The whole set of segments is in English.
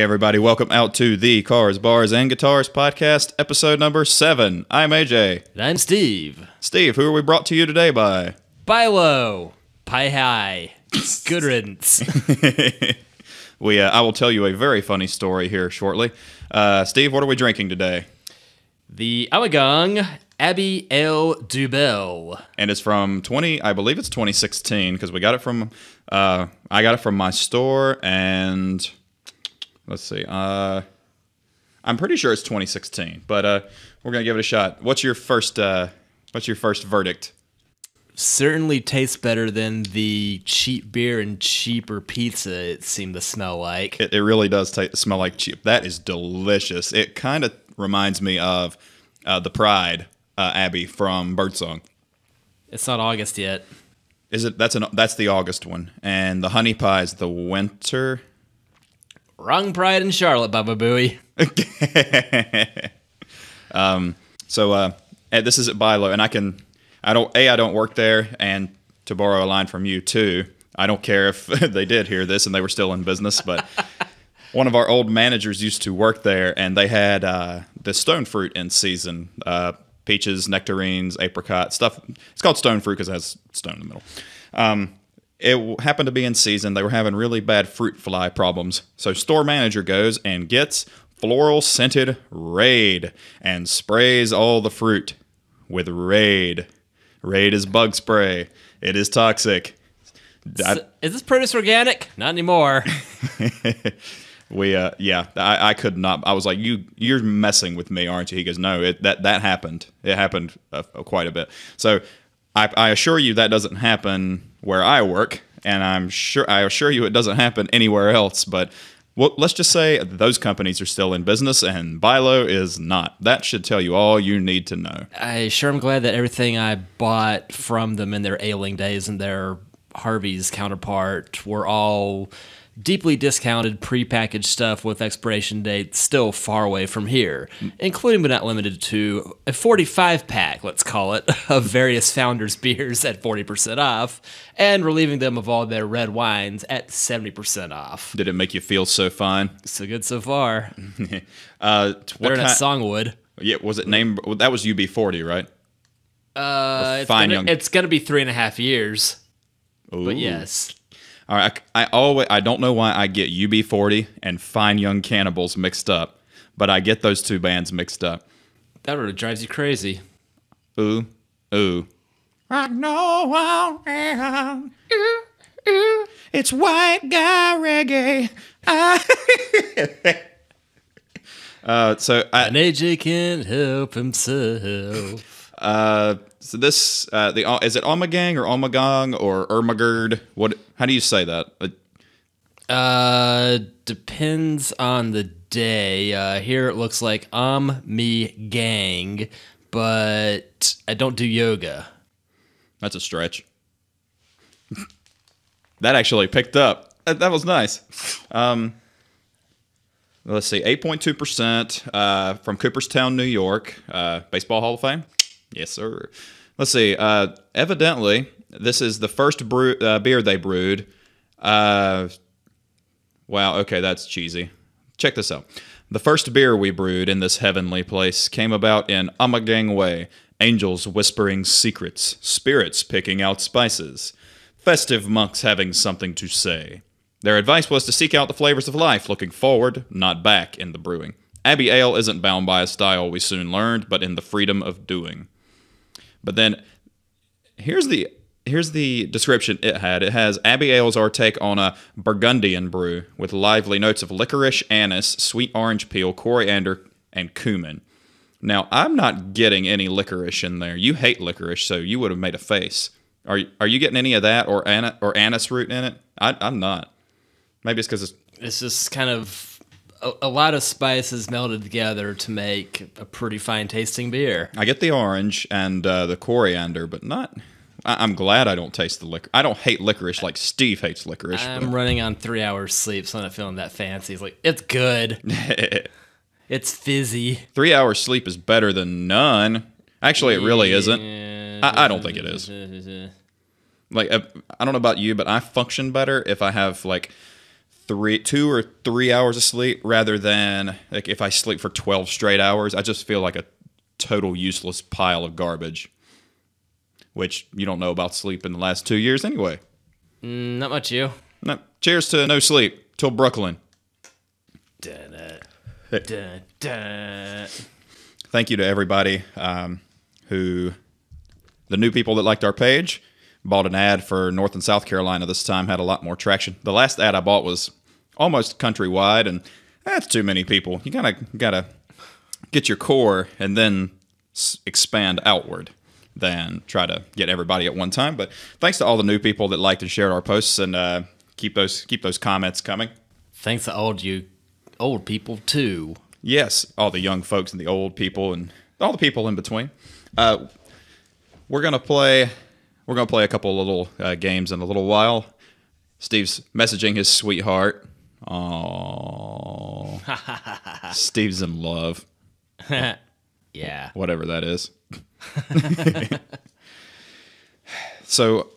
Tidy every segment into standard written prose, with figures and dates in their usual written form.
everybody, welcome out to the Cars, Bars, and Guitars podcast, episode number 7. I'm AJ. And I'm Steve. Steve, who are we brought to you today by? Buy low, pie high, good riddance. I will tell you a very funny story here shortly. Steve, what are we drinking today? The Ommegang Abbey Ale du Bel. And it's from I believe it's 2016, because we got it from, I got it from my store, and let's see, I'm pretty sure it's 2016, but we're gonna give it a shot. What's your first verdict? Certainly tastes better than the cheap beer and cheaper pizza it seemed to smell like. It really does smell like cheap. That is delicious. It kind of reminds me of the Pride Abbey from Birdsong. It's not August yet. Is it? That's the August one, and the honey pie is the winter. Wrong Pride in Charlotte, Baba Booey. This is at Bilo, and I don't work there, and to borrow a line from you too, I don't care if they did hear this and they were still in business, but one of our old managers used to work there, and they had the stone fruit in season, peaches, nectarines, apricot stuff. It's called stone fruit because it has stone in the middle. It happened to be in season. They were having really bad fruit fly problems. So store manager goes and gets floral scented Raid and sprays all the fruit with Raid. Raid is bug spray. It is toxic. Is this produce organic? Not anymore. I could not. I was like, you're messing with me, aren't you? He goes, no, that happened. It happened quite a bit. So I assure you that doesn't happen where I work, and I assure you it doesn't happen anywhere else. But let's just say those companies are still in business, and Bilo is not. That should tell you all you need to know. I sure am glad that everything I bought from them in their ailing days and their Harvey's counterpart were all deeply discounted, prepackaged stuff with expiration dates still far away from here, including but not limited to a 45-pack, let's call it, of various Founders beers at 40% off, and relieving them of all their red wines at 70% off. Did it make you feel so fine? So good so far. Better than a Songwood. Yeah, was it named? That was UB40, right? It's gonna be 3.5 years. Ooh. But yes. All right, I don't know why I get UB40 and Fine Young Cannibals mixed up, but I get those two bands mixed up. That really drives you crazy. Ooh. I know I am. It's white guy reggae. And AJ can't help himself. So this, is it Ommegang or Ommegang or Ermagerd? How do you say that? Depends on the day. Here it looks like Ommegang, but I don't do yoga. That's a stretch. That actually picked up. That was nice. Let's see, 8.2% from Cooperstown, New York. Baseball Hall of Fame? Yes, sir. Let's see. Evidently, this is the first beer they brewed. Wow, okay, that's cheesy. Check this out. The first beer we brewed in this heavenly place came about in Ommegang way. Angels whispering secrets, spirits picking out spices, festive monks having something to say. Their advice was to seek out the flavors of life, looking forward, not back in the brewing. Abbey Ale isn't bound by a style, we soon learned, but in the freedom of doing. But then, here's the description it had. It has, Abbey Ale is our take on a Burgundian brew with lively notes of licorice, anise, sweet orange peel, coriander, and cumin. Now, I'm not getting any licorice in there. You hate licorice, so you would have made a face. Are you getting any of that or anise root in it? I'm not. Maybe it's because it's just kind of a lot of spices melded together to make a pretty fine tasting beer. I get the orange and the coriander, but not. I'm glad I don't taste the liquor. I don't hate licorice like Steve hates licorice. I'm running on 3 hours sleep, so I'm not feeling that fancy. It's like, it's good. It's fizzy. 3 hours sleep is better than none. Actually, it really isn't. I don't think it is. Like, I don't know about you, but I function better if I have like 2 or 3 hours of sleep rather than like if I sleep for 12 straight hours. I just feel like a total useless pile of garbage, which you don't know about sleep in the last 2 years anyway. Not much, you. No, cheers to no sleep till Brooklyn. Thank you to everybody who, the new people that liked our page, bought an ad for North and South Carolina this time, had a lot more traction. The last ad I bought was almost countrywide, and that's too many people. You gotta get your core and then expand outward than try to get everybody at one time. But thanks to all the new people that liked and shared our posts, and keep those comments coming. Thanks to all you old people too. Yes, all the young folks and the old people and all the people in between. We're gonna play a couple little games in a little while. Steve's messaging his sweetheart. Oh, Steve's in love. Yeah. Whatever that is. So,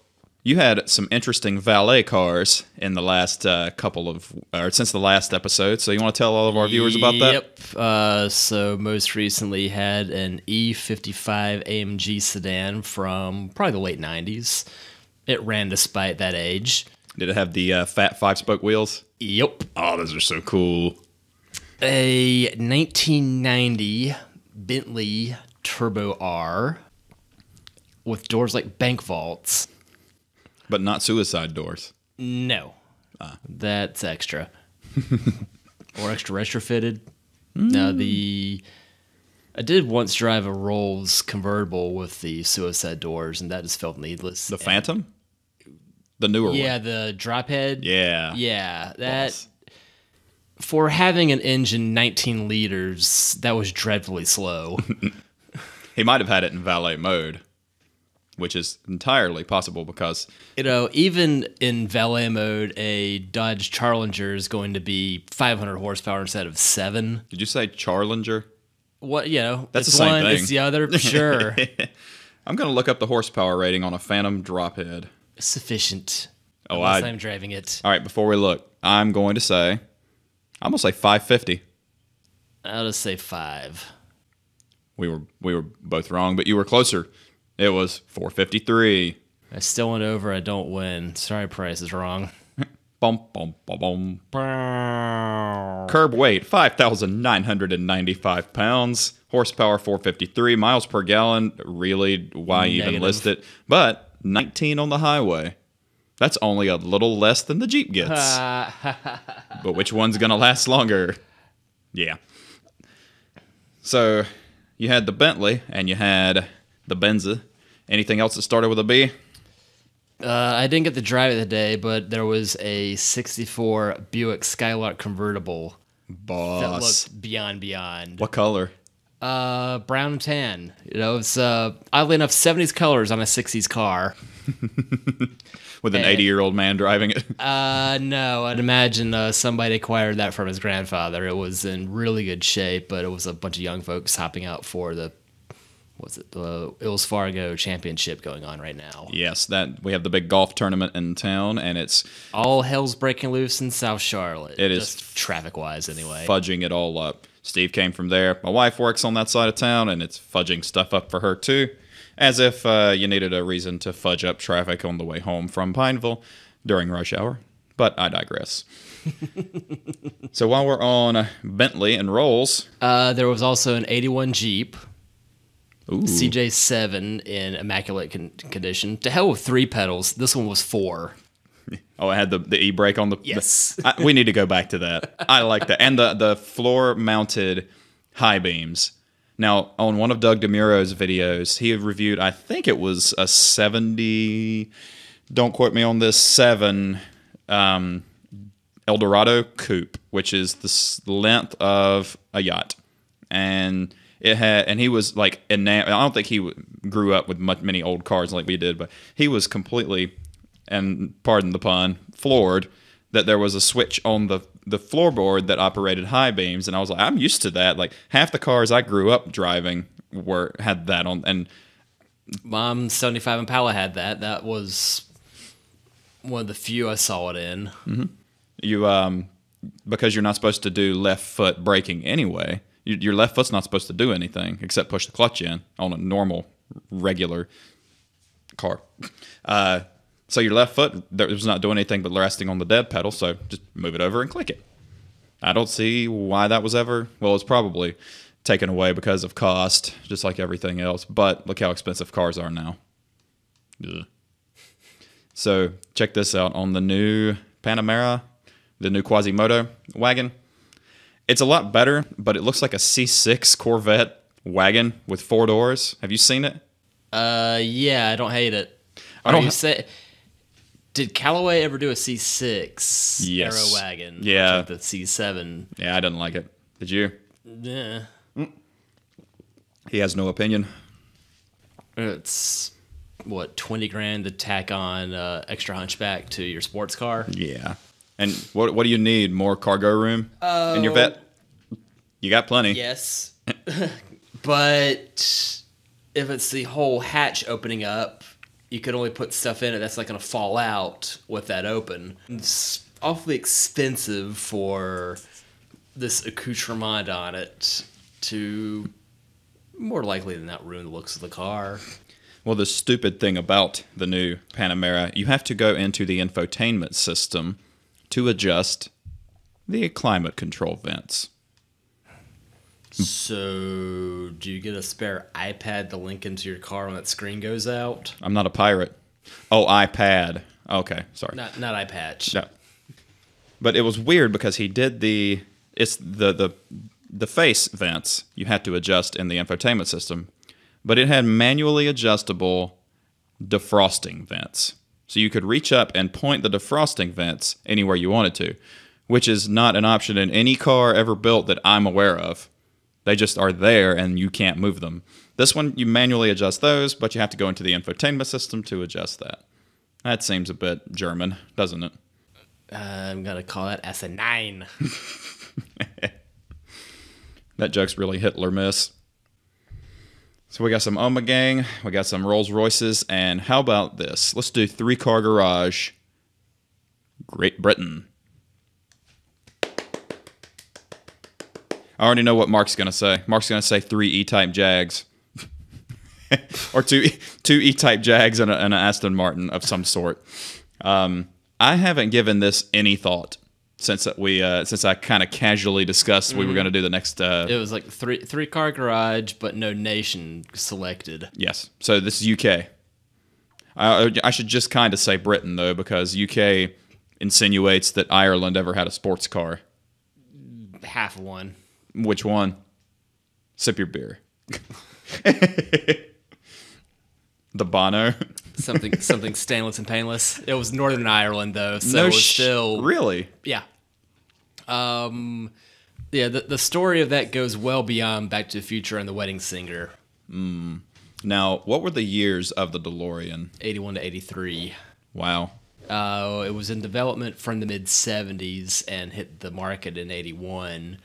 you had some interesting valet cars in the last since the last episode. So, you want to tell all of our viewers about that? Yep. So, most recently had an E55 AMG sedan from probably the late 90s. It ran despite that age. Did it have the fat 5-spoke wheels? Yep. Oh, those are so cool. A 1990 Bentley Turbo R with doors like bank vaults. But not suicide doors. No. That's extra. Or extra retrofitted. No, I did once drive a Rolls convertible with the suicide doors, and that just felt needless. The Phantom? The newer one. Yeah, the drop head. Yeah. Yeah, that... For having an engine 19 liters, that was dreadfully slow. He might have had it in valet mode, which is entirely possible because... even in valet mode, a Dodge Challenger is going to be 500 horsepower instead of 7. Did you say Charlenger? What, That's it's the same one, thing. It's the other, sure. I'm going to look up the horsepower rating on a Phantom drop head. Sufficient. Oh, unless I'm driving it. All right, before we look, I'm going to say 550. I'll just say 5. We were both wrong, but you were closer. It was 453. I still went over. I don't win. Sorry, price is wrong. Bum, bum, bum, bum. Curb weight 5,995 pounds. Horsepower 453. Miles per gallon. Really, why even list it? But 19 on the highway. That's only a little less than the Jeep gets. But which one's going to last longer? Yeah. So, you had the Bentley, and you had the Benza. Anything else that started with a B? I didn't get to drive it today, but there was a 64 Buick Skylark convertible. Boss. That looked beyond. What color? Brown and tan. It's oddly enough 70s colors on a 60s car. With an 80-year-old man driving it? No, I'd imagine somebody acquired that from his grandfather. It was in really good shape, but it was a bunch of young folks hopping out for the Wells Fargo Championship going on right now. Yes, that we have the big golf tournament in town, and it's all hell's breaking loose in South Charlotte. It just is traffic-wise, anyway. Fudging it all up. Steve came from there. My wife works on that side of town, and it's fudging stuff up for her too. As if you needed a reason to fudge up traffic on the way home from Pineville during rush hour. But I digress. So while we're on Bentley and Rolls... there was also an 81 Jeep. Ooh. CJ7 in immaculate condition. To hell with 3 pedals. This one was 4. Oh, it had the e-brake on the... Yes. We need to go back to that. I like that. And the floor-mounted high beams. Now, on one of Doug DeMuro's videos, he had reviewed, I think it was a 70, don't quote me on this, 7 Eldorado coupe, which is the length of a yacht. And he was like, I don't think he grew up with many old cars like we did, but he was completely, and pardon the pun, floored that there was a switch on the floorboard that operated high beams, and I was like, I'm used to that. Like half the cars I grew up driving had that on, and Mom's 75 Impala had that. That was one of the few I saw it in. Mm-hmm. You because you're not supposed to do left foot braking anyway. Your left foot's not supposed to do anything except push the clutch in on a normal, regular car. So your left foot was not doing anything but resting on the dead pedal, so just move it over and click it. I don't see why that was ever... Well, it's probably taken away because of cost, just like everything else. But look how expensive cars are now. Ugh. So check this out. On the new Panamera, the new Quasimodo wagon, it's a lot better, but it looks like a C6 Corvette wagon with 4 doors. Have you seen it? Yeah, I don't hate it. Did Callaway ever do a C6 Yes. Aero wagon? Yeah. Like the C7. Yeah, I didn't like it. Did you? Yeah. He has no opinion. It's, what, 20 grand to tack on extra hunchback to your sports car? Yeah. And what do you need? More cargo room in your vet? You got plenty. Yes. But if it's the whole hatch opening up, you could only put stuff in it that's not going to fall out with that open. It's awfully expensive for this accoutrement on it to, more likely than not, ruin the looks of the car. Well, the stupid thing about the new Panamera, you have to go into the infotainment system to adjust the climate control vents. So, do you get a spare iPad to link into your car when that screen goes out? I'm not a pirate. Oh, iPad. Okay, sorry. Not iPatch. No. But it was weird because he did the face vents you had to adjust in the infotainment system, but it had manually adjustable defrosting vents. So you could reach up and point the defrosting vents anywhere you wanted to, which is not an option in any car ever built that I'm aware of. They just are there and you can't move them. This one, you manually adjust those, but you have to go into the infotainment system to adjust that. That seems a bit German, doesn't it? I'm going to call that as a 9. That joke's really Hitler miss. So we got some Ommegang, we got some Rolls Royces, and how about this? Let's do 3-car garage, Great Britain. I already know what Mark's going to say. Mark's going to say 3 E-Type Jags. Or two E-Type Jags and an Aston Martin of some sort. I haven't given this any thought since I kind of casually discussed we were going to do the next... It was like three-car garage, but no nation selected. Yes. So this is UK. I should just kind of say Britain, though, because UK insinuates that Ireland ever had a sports car. Half of one. Which one? Sip your beer. The Bono. Something stainless and painless. It was Northern Ireland, though, so it was still... Really? Yeah. Yeah, the story of that goes well beyond Back to the Future and The Wedding Singer. Now, what were the years of the DeLorean? 81 to 83. Wow. It was in development from the mid-70s and hit the market in 81.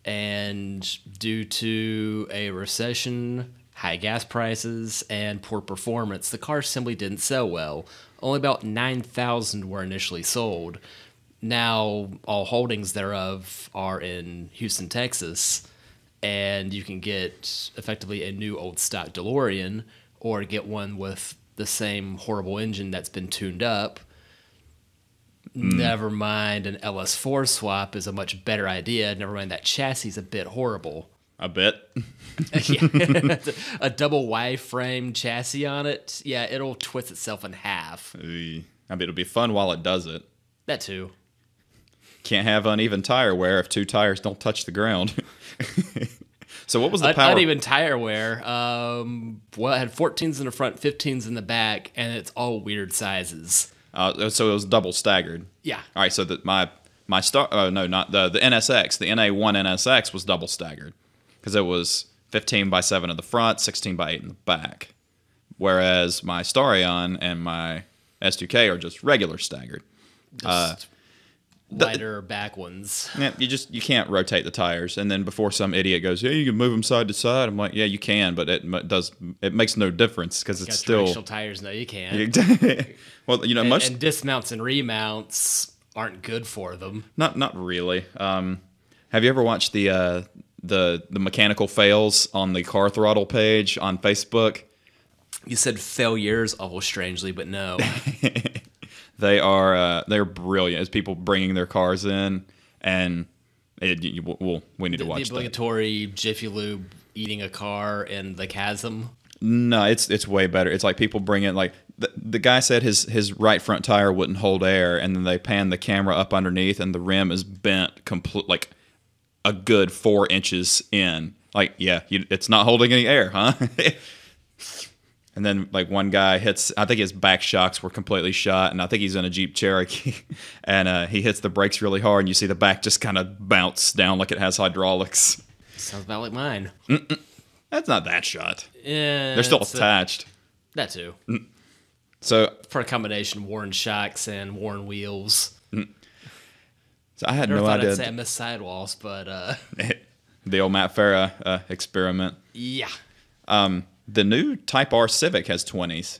And due to a recession, high gas prices, and poor performance, the car simply didn't sell well. Only about 9,000 were initially sold. Now, all holdings thereof are in Houston, Texas, and you can get effectively a new old stock DeLorean or get one with the same horrible engine that's been tuned up. Never mind, an LS4 swap is a much better idea. Never mind, that chassis is a bit horrible. A bit? Yeah. A double Y-frame chassis on it, yeah, it'll twist itself in half. I mean, it'll be fun while it does it. That too. Can't have uneven tire wear if 2 tires don't touch the ground. So what was the power? Uneven tire wear. Well, it had 14s in the front, 15s in the back, and it's all weird sizes. So it was double staggered. Yeah. All right. So that my star. Oh no, not the NSX. The NA1 NSX was double staggered because it was 15 by 7 in the front, 16 by 8 in the back. Whereas my Starion and my S2K are just regular staggered. Just lighter back ones. Yeah, you can't rotate the tires. And then before some idiot goes, yeah, you can move them side to side. I'm like, yeah, you can, but it makes no difference because it's still directional tires. No, you can't. Well, and dismounts and remounts aren't good for them. Not really. Have you ever watched the mechanical fails on the car throttle page on Facebook? You said failures, strangely, but no. They're brilliant. It's people bringing their cars in, and we need to watch the obligatory Jiffy Lube eating a car in the chasm. No, it's way better. It's like people bring in, like the guy said his right front tire wouldn't hold air, and then they pan the camera up underneath, and the rim is bent like a good 4 inches in. Like, yeah, it's not holding any air, huh? And then, like, one guy hits, I think his back shocks were completely shot, and I think he's in a Jeep Cherokee, and he hits the brakes really hard, and you see the back just kind of bounce down like it has hydraulics. Sounds about like mine. That's not that shot. Yeah. They're still attached. That too. So for a combination, worn shocks and worn wheels. So I had no idea. I'd say I missed sidewalls, but... the old Matt Farah experiment. Yeah. The new Type R Civic has 20s,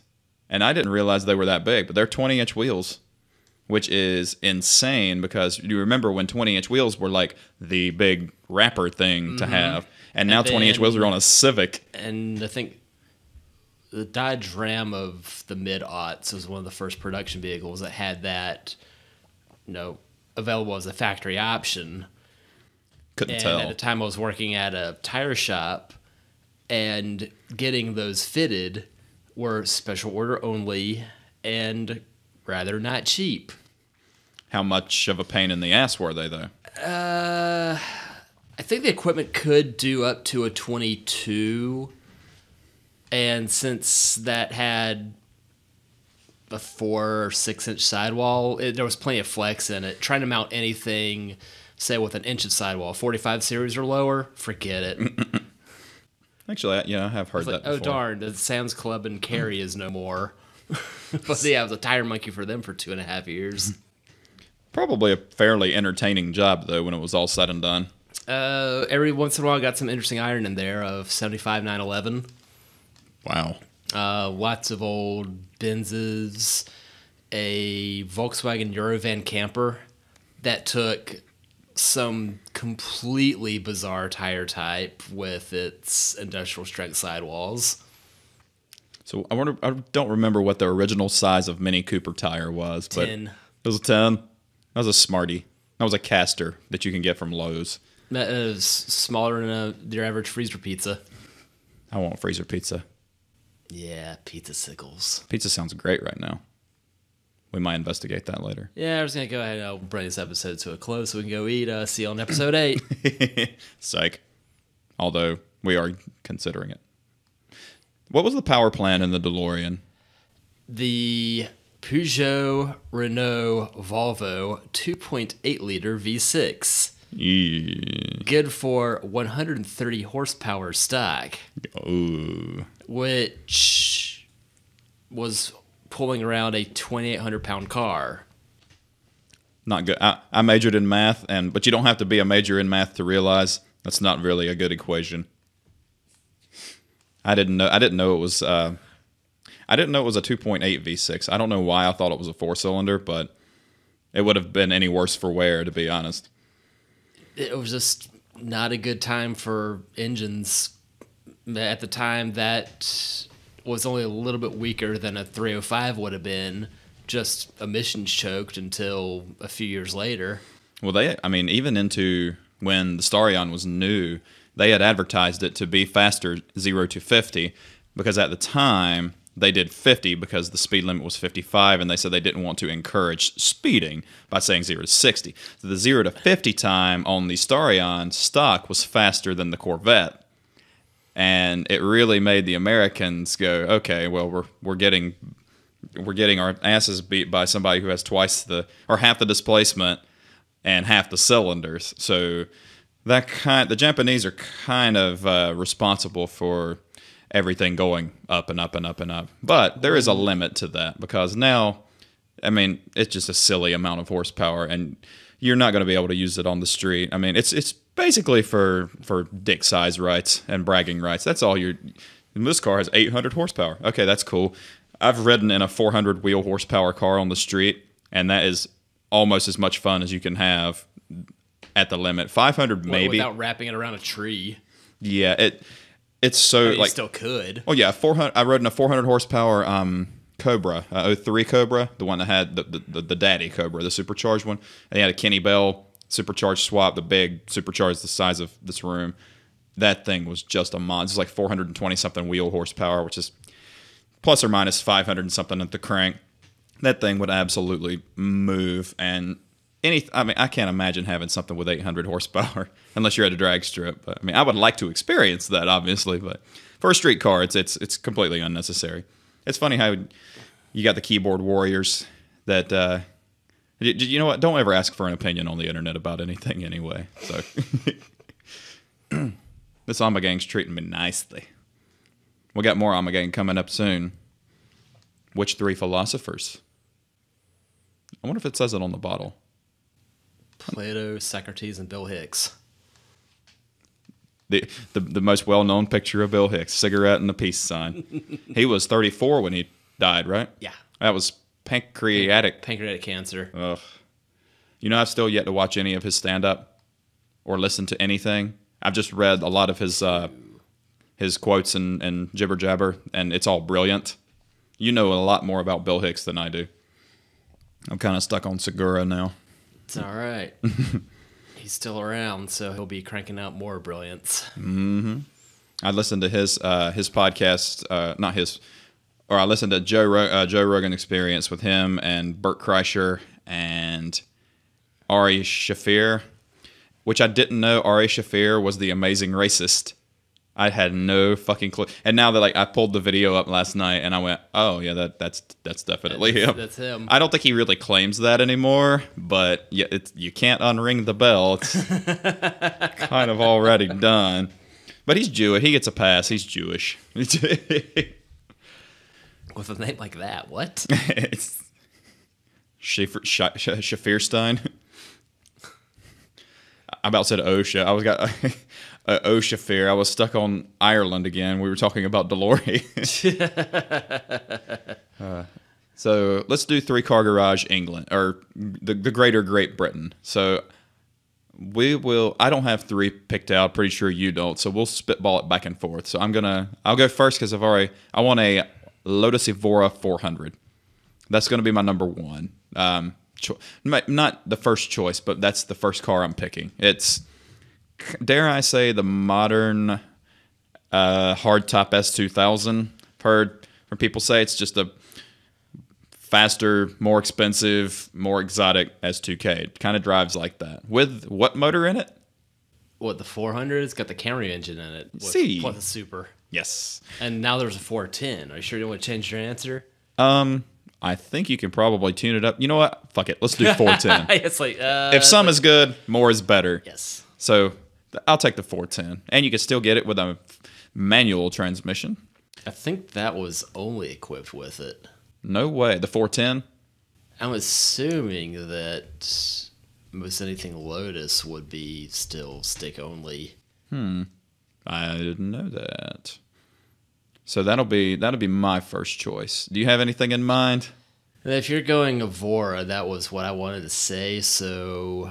and I didn't realize they were that big, but they're 20-inch wheels, which is insane because you remember when 20-inch wheels were like the big rapper thing to have, and now 20-inch wheels are on a Civic. And I think the Dodge Ram of the mid-aughts was one of the first production vehicles that had that, available as a factory option. Couldn't tell. At the time I was working at a tire shop, and getting those fitted were special order only and rather not cheap. How much of a pain in the ass were they, though? I think the equipment could do up to a 22, and since that had a 4 or 6 inch sidewall, there was plenty of flex in it. Trying to mount anything, say with an inch of sidewall, 45 series or lower, forget it. Actually, I have heard that before. Oh, darn, the Sam's Club and Cary is no more. But yeah, I was a tire monkey for them for 2.5 years. Probably a fairly entertaining job, though, when it was all said and done. Every once in a while, I got some interesting iron in there of 75 911. Wow. Lots of old Benzes, a Volkswagen Eurovan camper that took some completely bizarre tire type with its industrial strength sidewalls. So I don't remember what the original size of Mini Cooper tire was. 10. But it was a 10. That was a Smartie. That was a caster that you can get from Lowe's. That is smaller than your average freezer pizza. I want freezer pizza. Yeah, pizza sickles. Pizza sounds great right now. We might investigate that later. Yeah, I was going to go ahead and I'll bring this episode to a close so we can go eat. See you on episode 8. Psych. Although we are considering it. What was the power plant in the DeLorean? The Peugeot Renault Volvo 2.8 liter V6. Yeah. Good for 130 horsepower stock. Ooh. Which was pulling around a 2,800 pound car. Not good. I majored in math, but you don't have to be a major in math to realize that's not really a good equation. I didn't know it was a 2.8 V6. I don't know why I thought it was a 4-cylinder, but it would have been any worse for wear, to be honest. It was just not a good time for engines. At the time, that was only a little bit weaker than a 305 would have been, just emissions choked until a few years later. Well, even into when the Starion was new, they had advertised it to be faster 0 to 50, because at the time they did 50 because the speed limit was 55, and they said they didn't want to encourage speeding by saying 0 to 60. So the 0 to 50 time on the Starion stock was faster than the Corvette. And it really made the Americans go, okay, well, we're getting our asses beat by somebody who has half the displacement and half the cylinders. So the Japanese are kind of responsible for everything going up and up and up and up. But there is a limit to that, because now, it's just a silly amount of horsepower, and you're not going to be able to use it on the street. It's basically for dick size rights and bragging rights. That's all this car has 800 horsepower. Okay, that's cool. I've ridden in a 400 wheel horsepower car on the street, and that is almost as much fun as you can have at the limit. 500 maybe without wrapping it around a tree. Yeah, it's so You still could. Oh yeah, 400. I rode in a 400 horsepower Cobra, 03 Cobra, the one that had the daddy Cobra, the supercharged one. And they had a Kenny Bell supercharged swap, the big supercharged the size of this room. That thing was just a monster. It's like 420 something wheel horsepower, which is plus or minus 500 and something at the crank. That thing would absolutely move. And I can't imagine having something with 800 horsepower unless you're at a drag strip. But I mean, I would like to experience that, obviously. But for a street car, it's completely unnecessary. It's funny how you got the keyboard warriors that. You know what? Don't ever ask for an opinion on the internet about anything anyway. So this Ommegang's treating me nicely. We got more Ommegang coming up soon. Which three philosophers? I wonder if it says it on the bottle. Plato, Socrates, and Bill Hicks. The most well-known picture of Bill Hicks, cigarette and the peace sign. He was 34 when he died, right? Yeah. That was pancreatic cancer. Ugh. You know, I've still yet to watch any of his stand-up or listen to anything. I've just read a lot of his quotes and jibber-jabber, and it's all brilliant. You know a lot more about Bill Hicks than I do. I'm kind of stuck on Segura now. It's all right. He's still around, so he'll be cranking out more brilliance. Mm-hmm. I listened to his podcast, not his, or I listened to Joe Rogan Experience with him and Bert Kreischer and Ari Shaffir, which I didn't know Ari Shaffir was the amazing racist. I had no fucking clue. And now that I pulled the video up last night and I went, oh yeah, that's definitely him. That's him. I don't think he really claims that anymore, but yeah, you can't unring the bell. It's kind of already done. But he's Jewish. He gets a pass. He's Jewish. With a name like that, what? It's Shafirstein. I about said OSHA. Shafir. I was stuck on Ireland again. We were talking about Delory. So let's do 3-car garage England, or the greater Great Britain. So we will. I don't have 3 picked out. Pretty sure you don't. So we'll spitball it back and forth. So I'll go first because I want a Lotus Evora 400. That's going to be my number 1. Not the first choice, but that's the first car I'm picking. It's, dare I say, the modern hardtop S2000. I've heard from people say it's just a faster, more expensive, more exotic S2K. It kind of drives like that. With what motor in it? What, the 400? It's got the Camry engine in it. See. Plus a Super. Yes. And now there's a 410. Are you sure you don't want to change your answer? I think you can probably tune it up. You know what? Fuck it. Let's do 410. It's like if some is good, more is better. Yes. So I'll take the 410, and you can still get it with a manual transmission. I think that was only equipped with it. No way. The 410? I'm assuming that most anything Lotus would be still stick only. I didn't know that. So that'll be my first choice. Do you have anything in mind? If you're going Evora, that was what I wanted to say. So,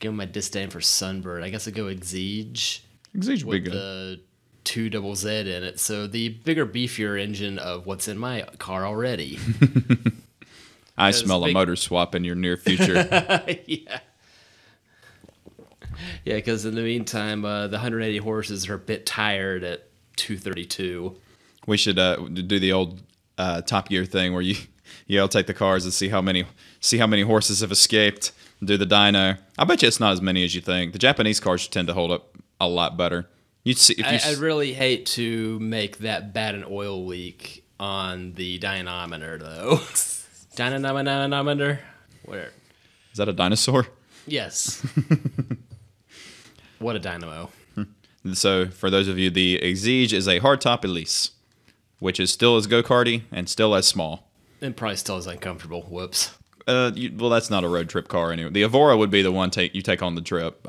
given my disdain for Sunbird, I guess I'd go Exige. Exige would be good. With the 2 double Z in it. So the bigger, beefier engine of what's in my car already. I smell a motor swap in your near future. Yeah. Yeah, because in the meantime, the 180 horses are a bit tired at 232. We should do the old Top Gear thing where you'll take the cars and see how many horses have escaped. Do the dyno. I bet you it's not as many as you think. The Japanese cars tend to hold up a lot better. You'd see. I'd really hate to make that bad an oil leak on the dynamometer, though. Dynamometer? Where? Is that a dinosaur? Yes. What a dynamo. So, for those of you, the Exige is a hardtop Elise, which is still as go-karty and still as small. And probably still as uncomfortable. Whoops. Well, that's not a road trip car anyway. The Evora would be the one you take on the trip.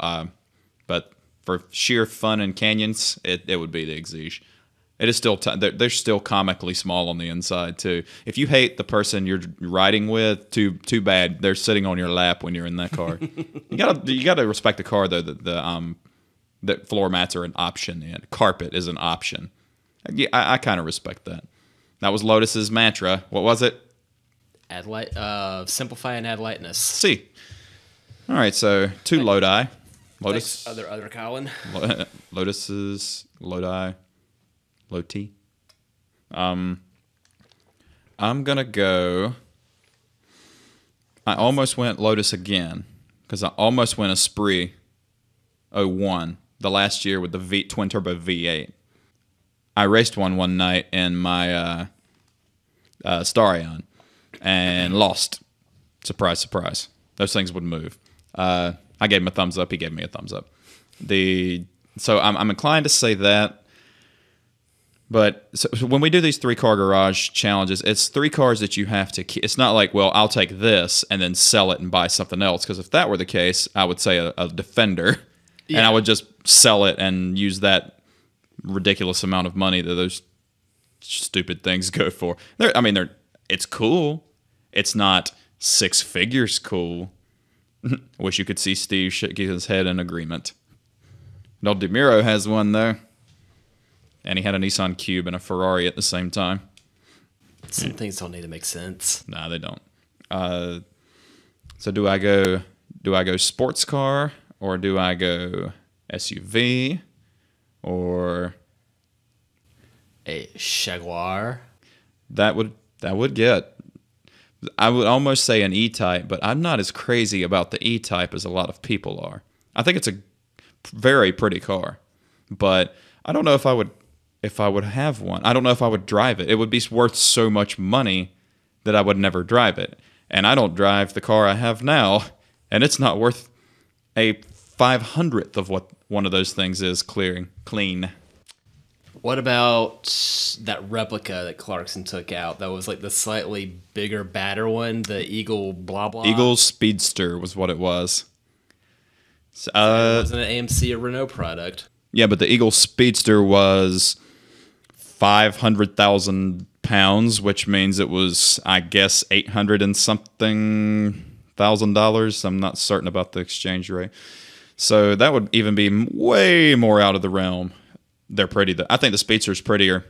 But for sheer fun and canyons, it would be the Exige. It is still they're still comically small on the inside too. If you hate the person you're riding with, too bad. They're sitting on your lap when you're in that car. you gotta respect the car though. That floor mats are an option and carpet is an option. Yeah, I kind of respect that. That was Lotus's mantra. What was it? Add light, simplify and add lightness. See. All right, so two Lodi. Lotus. Thanks, other Colin. Lotus's Lodi. Loti. I'm gonna go. I almost went Lotus again because I almost went Esprit 01 the last year with the twin turbo V8. I raced one night in my Starion and lost. Surprise, surprise. Those things would move. I gave him a thumbs up. He gave me a thumbs up. So I'm inclined to say that. But so when we do these 3-car garage challenges, it's 3 cars that you have to keep. It's not like, well, I'll take this and then sell it and buy something else. Because if that were the case, I would say a Defender. Yeah. And I would just sell it and use that ridiculous amount of money that those stupid things go for. It's cool. It's not 6 figures cool. Wish you could see Steve shaking his head in agreement. No, DeMiro has one, though. And he had a Nissan Cube and a Ferrari at the same time. Some things don't need to make sense. Nah, they don't. So do I go sports car or do I go SUV or a Jaguar? That would get. I would almost say an E-Type, but I'm not as crazy about the E-Type as a lot of people are. I think it's a very pretty car, but I don't know if I would have one. I don't know if I would drive it. It would be worth so much money that I would never drive it. And I don't drive the car I have now, and it's not worth a 500th of what one of those things is clean. What about that replica that Clarkson took out? That was like the slightly bigger, badder one, the Eagle blah blah. Eagle Speedster was what it was. So it wasn't an AMC or Renault product. Yeah, but the Eagle Speedster was 500,000 pounds, which means it was, I guess, $800 and something $1,000. I'm not certain about the exchange rate. So that would even be way more out of the realm. They're pretty. I think the Speedster's prettier.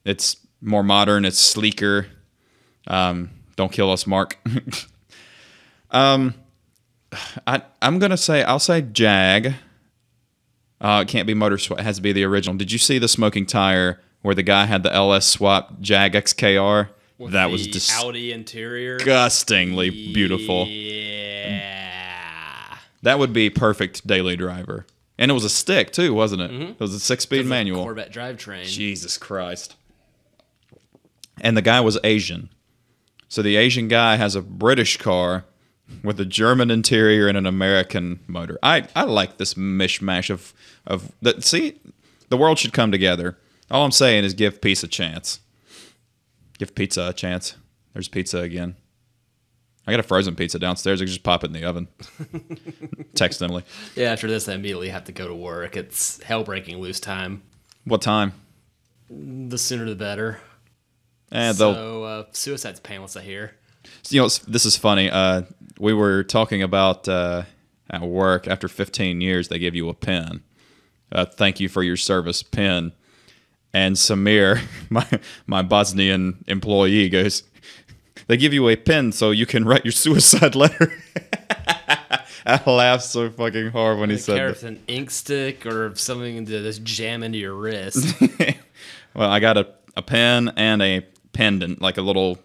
It's more modern. It's sleeker. Don't kill us, Mark. I'm gonna say I'll say Jag. It can't be Motor Swap. It has to be the original. Did you see the smoking tire where the guy had the LS swap Jag XKR? With that the was Audi interior. Disgustingly beautiful. Yeah. That would be perfect daily driver. And it was a stick, too, wasn't it? Mm-hmm. It was a 6-speed manual. Corvette drivetrain. Jesus Christ. And the guy was Asian. So the Asian guy has a British car with a German interior and an American motor. I like this mishmash of that. See, the world should come together. All I'm saying is give peace a chance. Give pizza a chance. There's pizza again. I got a frozen pizza downstairs. I can just pop it in the oven. Text Emily. Yeah, after this, I immediately have to go to work. It's hell-breaking loose time. What time? The sooner the better. Suicide's painless, I hear. You know, this is funny. We were talking about at work, after 15 years, they give you a pen. Thank you for your service pen. And Samir, my Bosnian employee, goes, they give you a pen so you can write your suicide letter. I laughed so fucking hard when he said that. With an ink stick or something to just jam into your wrist. Well, I got a pen and a pendant, like a little,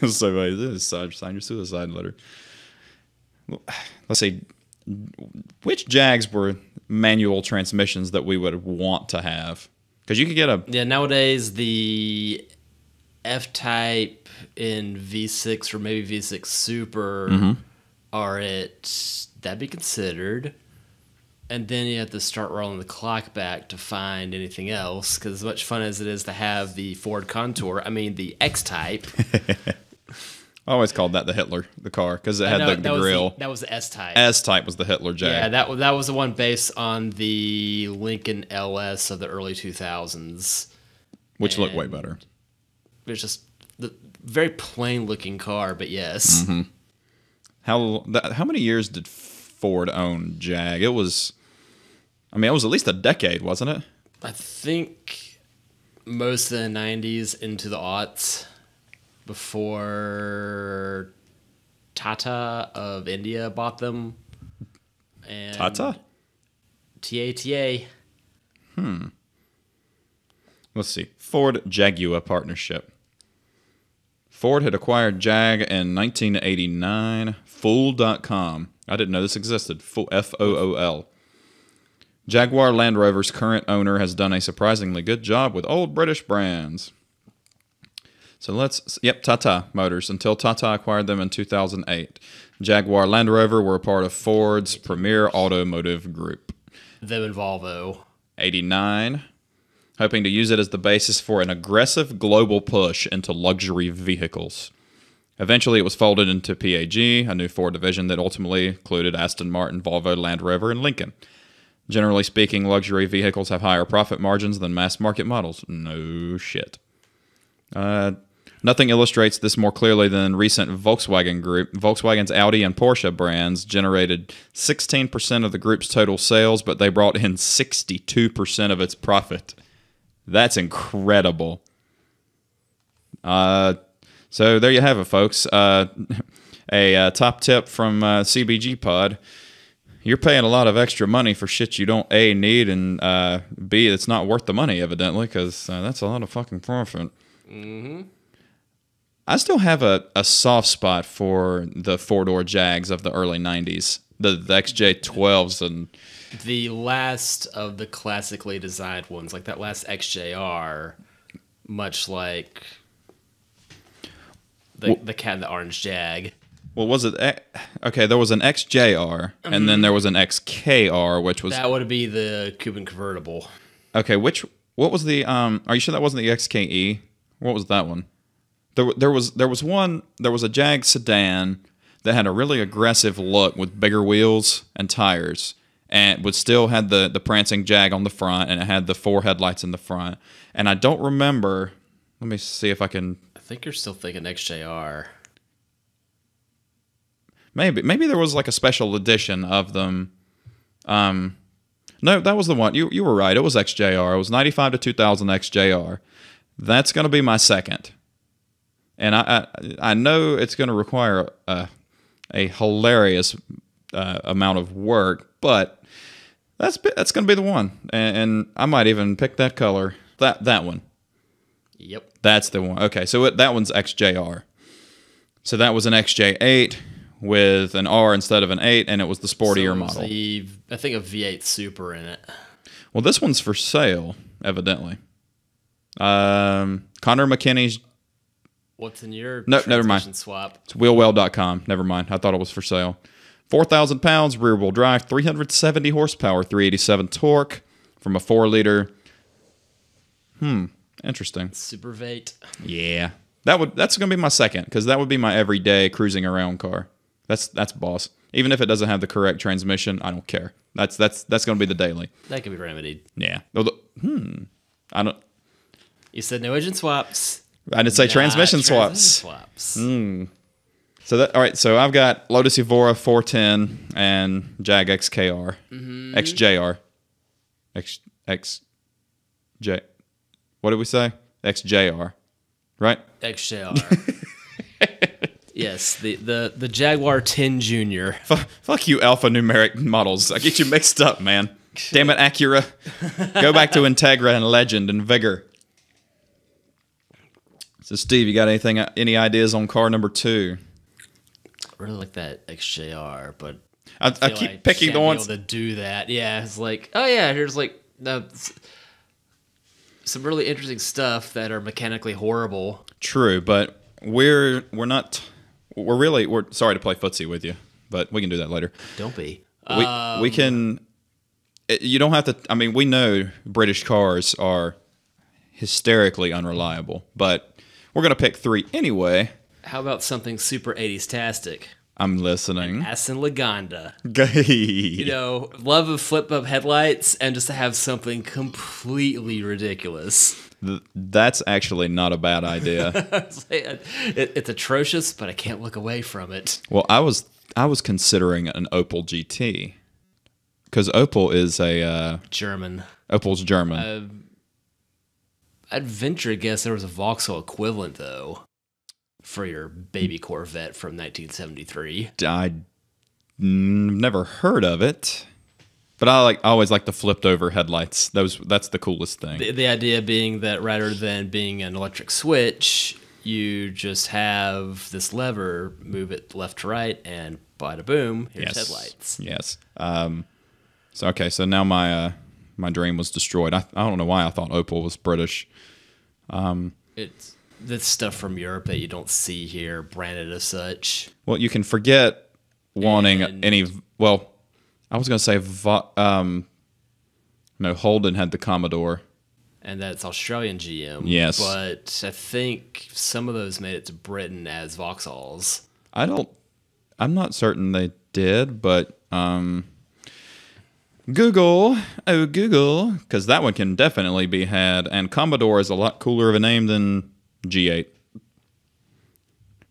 so sign your suicide letter. Let's see. Which Jags were manual transmissions that we would want to have? Because you could get a... Yeah, nowadays the F-Type in V6 or maybe V6 Super that'd be considered. And then you have to start rolling the clock back to find anything else, because as much fun as it is to have the Ford Contour, the X-Type. I always called that the Hitler, the car, because it had No, the grill. That was the S-Type. S-Type was the Hitler Jag. Yeah, that was the one based on the Lincoln LS of the early 2000s. Which looked way better. It's just the very plain looking car, but yes. Mm-hmm. How many years did Ford own Jag? It was at least a decade, wasn't it? I think most of the 90s into the aughts before Tata of India bought them. And Tata? TATA. Let's see. Ford-Jaguar partnership. Ford had acquired Jag in 1989. Fool.com. I didn't know this existed. Fool. Jaguar Land Rover's current owner has done a surprisingly good job with old British brands. So Tata Motors, until Tata acquired them in 2008. Jaguar Land Rover were a part of Ford's premier automotive group. Them and Volvo. 89. Hoping to use it as the basis for an aggressive global push into luxury vehicles. Eventually, it was folded into PAG, a new Ford division that ultimately included Aston Martin, Volvo, Land Rover, and Lincoln. Generally speaking, luxury vehicles have higher profit margins than mass market models. No shit. Nothing illustrates this more clearly than recent Volkswagen Group. Volkswagen's Audi and Porsche brands generated 16% of the group's total sales, but they brought in 62% of its profit. That's incredible. So there you have it, folks. A top tip from CBGPod. You're paying a lot of extra money for shit you don't A, need, and B, it's not worth the money, evidently, because that's a lot of fucking profit. Mm-hmm. I still have a soft spot for the four-door Jags of the early 90s. The XJ12s and... The last of the classically designed ones, like that last XJR, much like the cat in the orange Jag. Well, was it... Okay, there was an XJR, and then there was an XKR, which was... That would be the Cuban convertible. Okay, what was the... Are you sure that wasn't the XKE? What was that one? There was a Jag sedan that had a really aggressive look with bigger wheels and tires, and would still had the prancing Jag on the front, and it had the 4 headlights in the front. And I don't remember... Let me see if I can... I think you're still thinking XJR. Maybe there was like a special edition of them. No, that was the one. You were right. It was XJR. It was 95 to 2000 XJR. That's going to be my second. And I know it's going to require a hilarious amount of work, but that's going to be the one. And I might even pick that color. That one. Yep. That's the one. Okay, so that one's XJR. So that was an XJ8 with an R instead of an 8, and it was the sportier model. I think a V8 Super in it. Well, this one's for sale, evidently. Connor McKinney's... What's in your never mind. Swap? It's wheelwell.com. Never mind. I thought it was for sale. 4,000 pounds, rear-wheel drive, 370 horsepower, 387 torque from a 4-liter. Interesting. Super V8. Yeah. That's going to be my second, because that would be my everyday cruising around car. That's boss. Even if it doesn't have the correct transmission, I don't care. That's going to be the daily. That can be remedied. Yeah. I don't... You said no engine swaps. I didn't say transmission swaps. So all right. So I've got Lotus Evora 410 and Jag XKR, XJR, XJ. What did we say? XJR, right? XJR. Yes, the Jaguar 10 Junior. Fuck you, alphanumeric models. I get you mixed up, man. Damn it, Acura. Go back to Integra and Legend and Vigor. So, Steve, you got any ideas on car number 2? I really like that XJR, but I keep like picking the ones to do that. Yeah, it's like, oh yeah, here's like some really interesting stuff that are mechanically horrible. True, but we're sorry to play footsie with you, but we can do that later. Don't be. We can. You don't have to. I mean, we know British cars are hysterically unreliable, but we're gonna pick 3 anyway. How about something super 80s-tastic? I'm listening. Aston Lagonda. Gay. Love of flip-up headlights and just to have something completely ridiculous. That's actually not a bad idea. It's atrocious, but I can't look away from it. Well, I was considering an Opel GT because Opel is a German. Opel's German. I'd venture to guess there was a Vauxhall equivalent though for your baby Corvette from 1973. I never heard of it. But I always like the flipped over headlights. That's the coolest thing. The idea being that rather than being an electric switch, you just have this lever, move it left to right, and bada boom, here's headlights. Yes. So now my dream was destroyed. I don't know why I thought Opel was British. It's this stuff from Europe that you don't see here, branded as such. Well, you can forget wanting any. Well, I was going to say, no, Holden had the Commodore. And that's Australian GM. Yes. But I think some of those made it to Britain as Vauxhalls. I'm not certain they did, but Google, because that one can definitely be had, and Commodore is a lot cooler of a name than G8.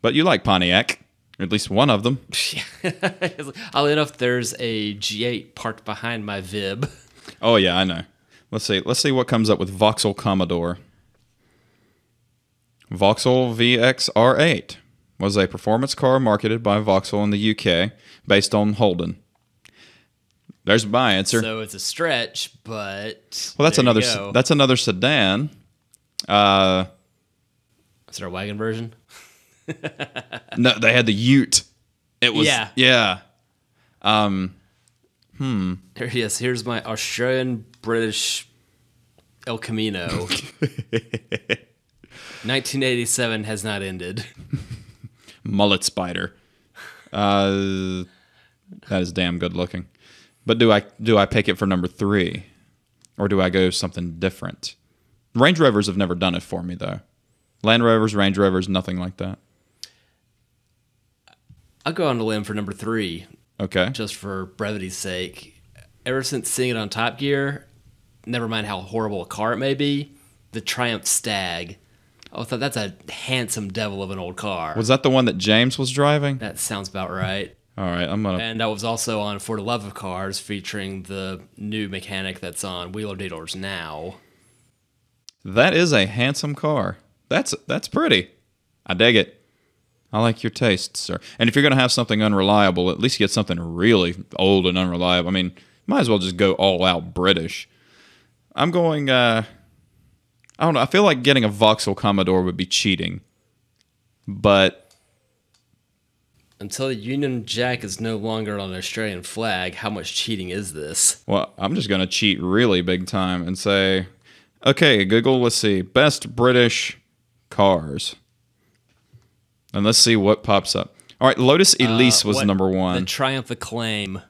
But you like Pontiac. At least one of them. Oddly enough, there's a G8 parked behind my Vib. Oh yeah, I know. Let's see what comes up with Vauxhall Commodore. Vauxhall VXR8 was a performance car marketed by Vauxhall in the UK, based on Holden. There's my answer. So it's a stretch, but well, that's another sedan. Is there a wagon version? No, they had the Ute. It was yeah. Yes, here's my Australian British El Camino. 1987 has not ended. Mullet Spider. That is damn good looking. But do I pick it for number 3, or do I go something different? Range Rovers have never done it for me though. Land Rovers, Range Rovers, nothing like that. I'll go on a limb for number 3. Okay. Just for brevity's sake. Ever since seeing it on Top Gear, never mind how horrible a car it may be, the Triumph Stag. I thought that's a handsome devil of an old car. Was that the one that James was driving? That sounds about right. All right, And that was also on For the Love of Cars, featuring the new mechanic that's on Wheeler Dealers now. That is a handsome car. That's pretty. I dig it. I like your taste, sir. And if you're going to have something unreliable, at least get something really old and unreliable. I mean, might as well just go all out British. I'm going, I don't know. I feel like getting a Vauxhall Commodore would be cheating. But until the Union Jack is no longer on an Australian flag, how much cheating is this? Well, I'm just going to cheat really big time and say, okay, Google, let's see. Best British cars. And let's see what pops up. All right, Lotus Elise was number 1. The Triumph Acclaim.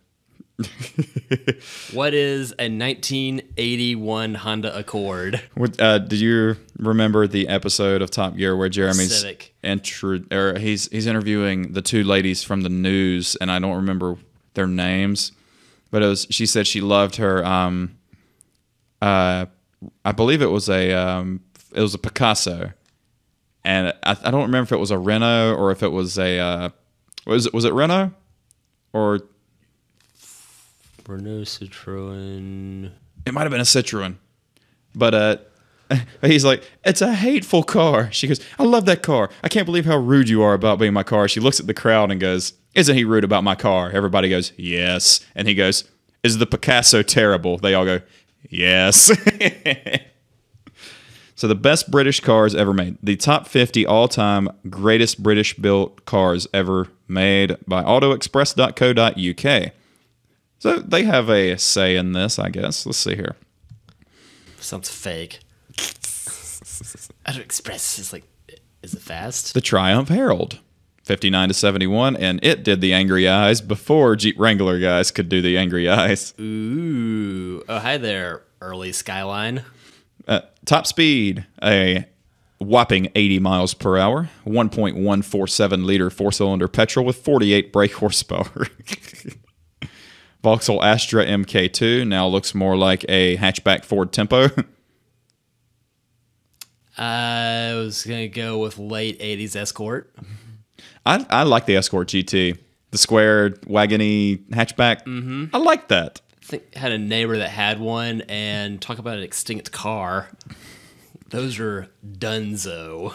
What is a 1981 Honda Accord? Did you remember the episode of Top Gear where Jeremy's Civic. He's interviewing the 2 ladies from the news, and I don't remember their names, but she said she loved her. I believe it was a Picasso. And I don't remember if it was a Renault or if it was a was it Renault or Renault Citroen? It might have been a Citroen, but he's like, it's a hateful car. She goes, I love that car. I can't believe how rude you are about being my car. She looks at the crowd and goes, isn't he rude about my car? Everybody goes, yes, and he goes, is the Picasso terrible? They all go, yes. So the best British cars ever made. The top 50 all-time greatest British-built cars ever made by autoexpress.co.uk. So they have a say in this, I guess. Let's see here. Sounds fake. AutoExpress is like, is it fast? The Triumph Herald, 59 to 71, and it did the angry eyes before Jeep Wrangler guys could do the angry eyes. Ooh. Oh, hi there, early Skyline. Top Speed, a whopping 80 miles per hour, 1.147 liter four-cylinder petrol with 48 brake horsepower. Vauxhall Astra MK2 now looks more like a hatchback Ford Tempo. I was going to go with late 80s Escort. I like the Escort GT. The square, wagony hatchback. Mm-hmm. I like that. I think I had a neighbor that had one, and talk about an extinct car. Those are dunzo.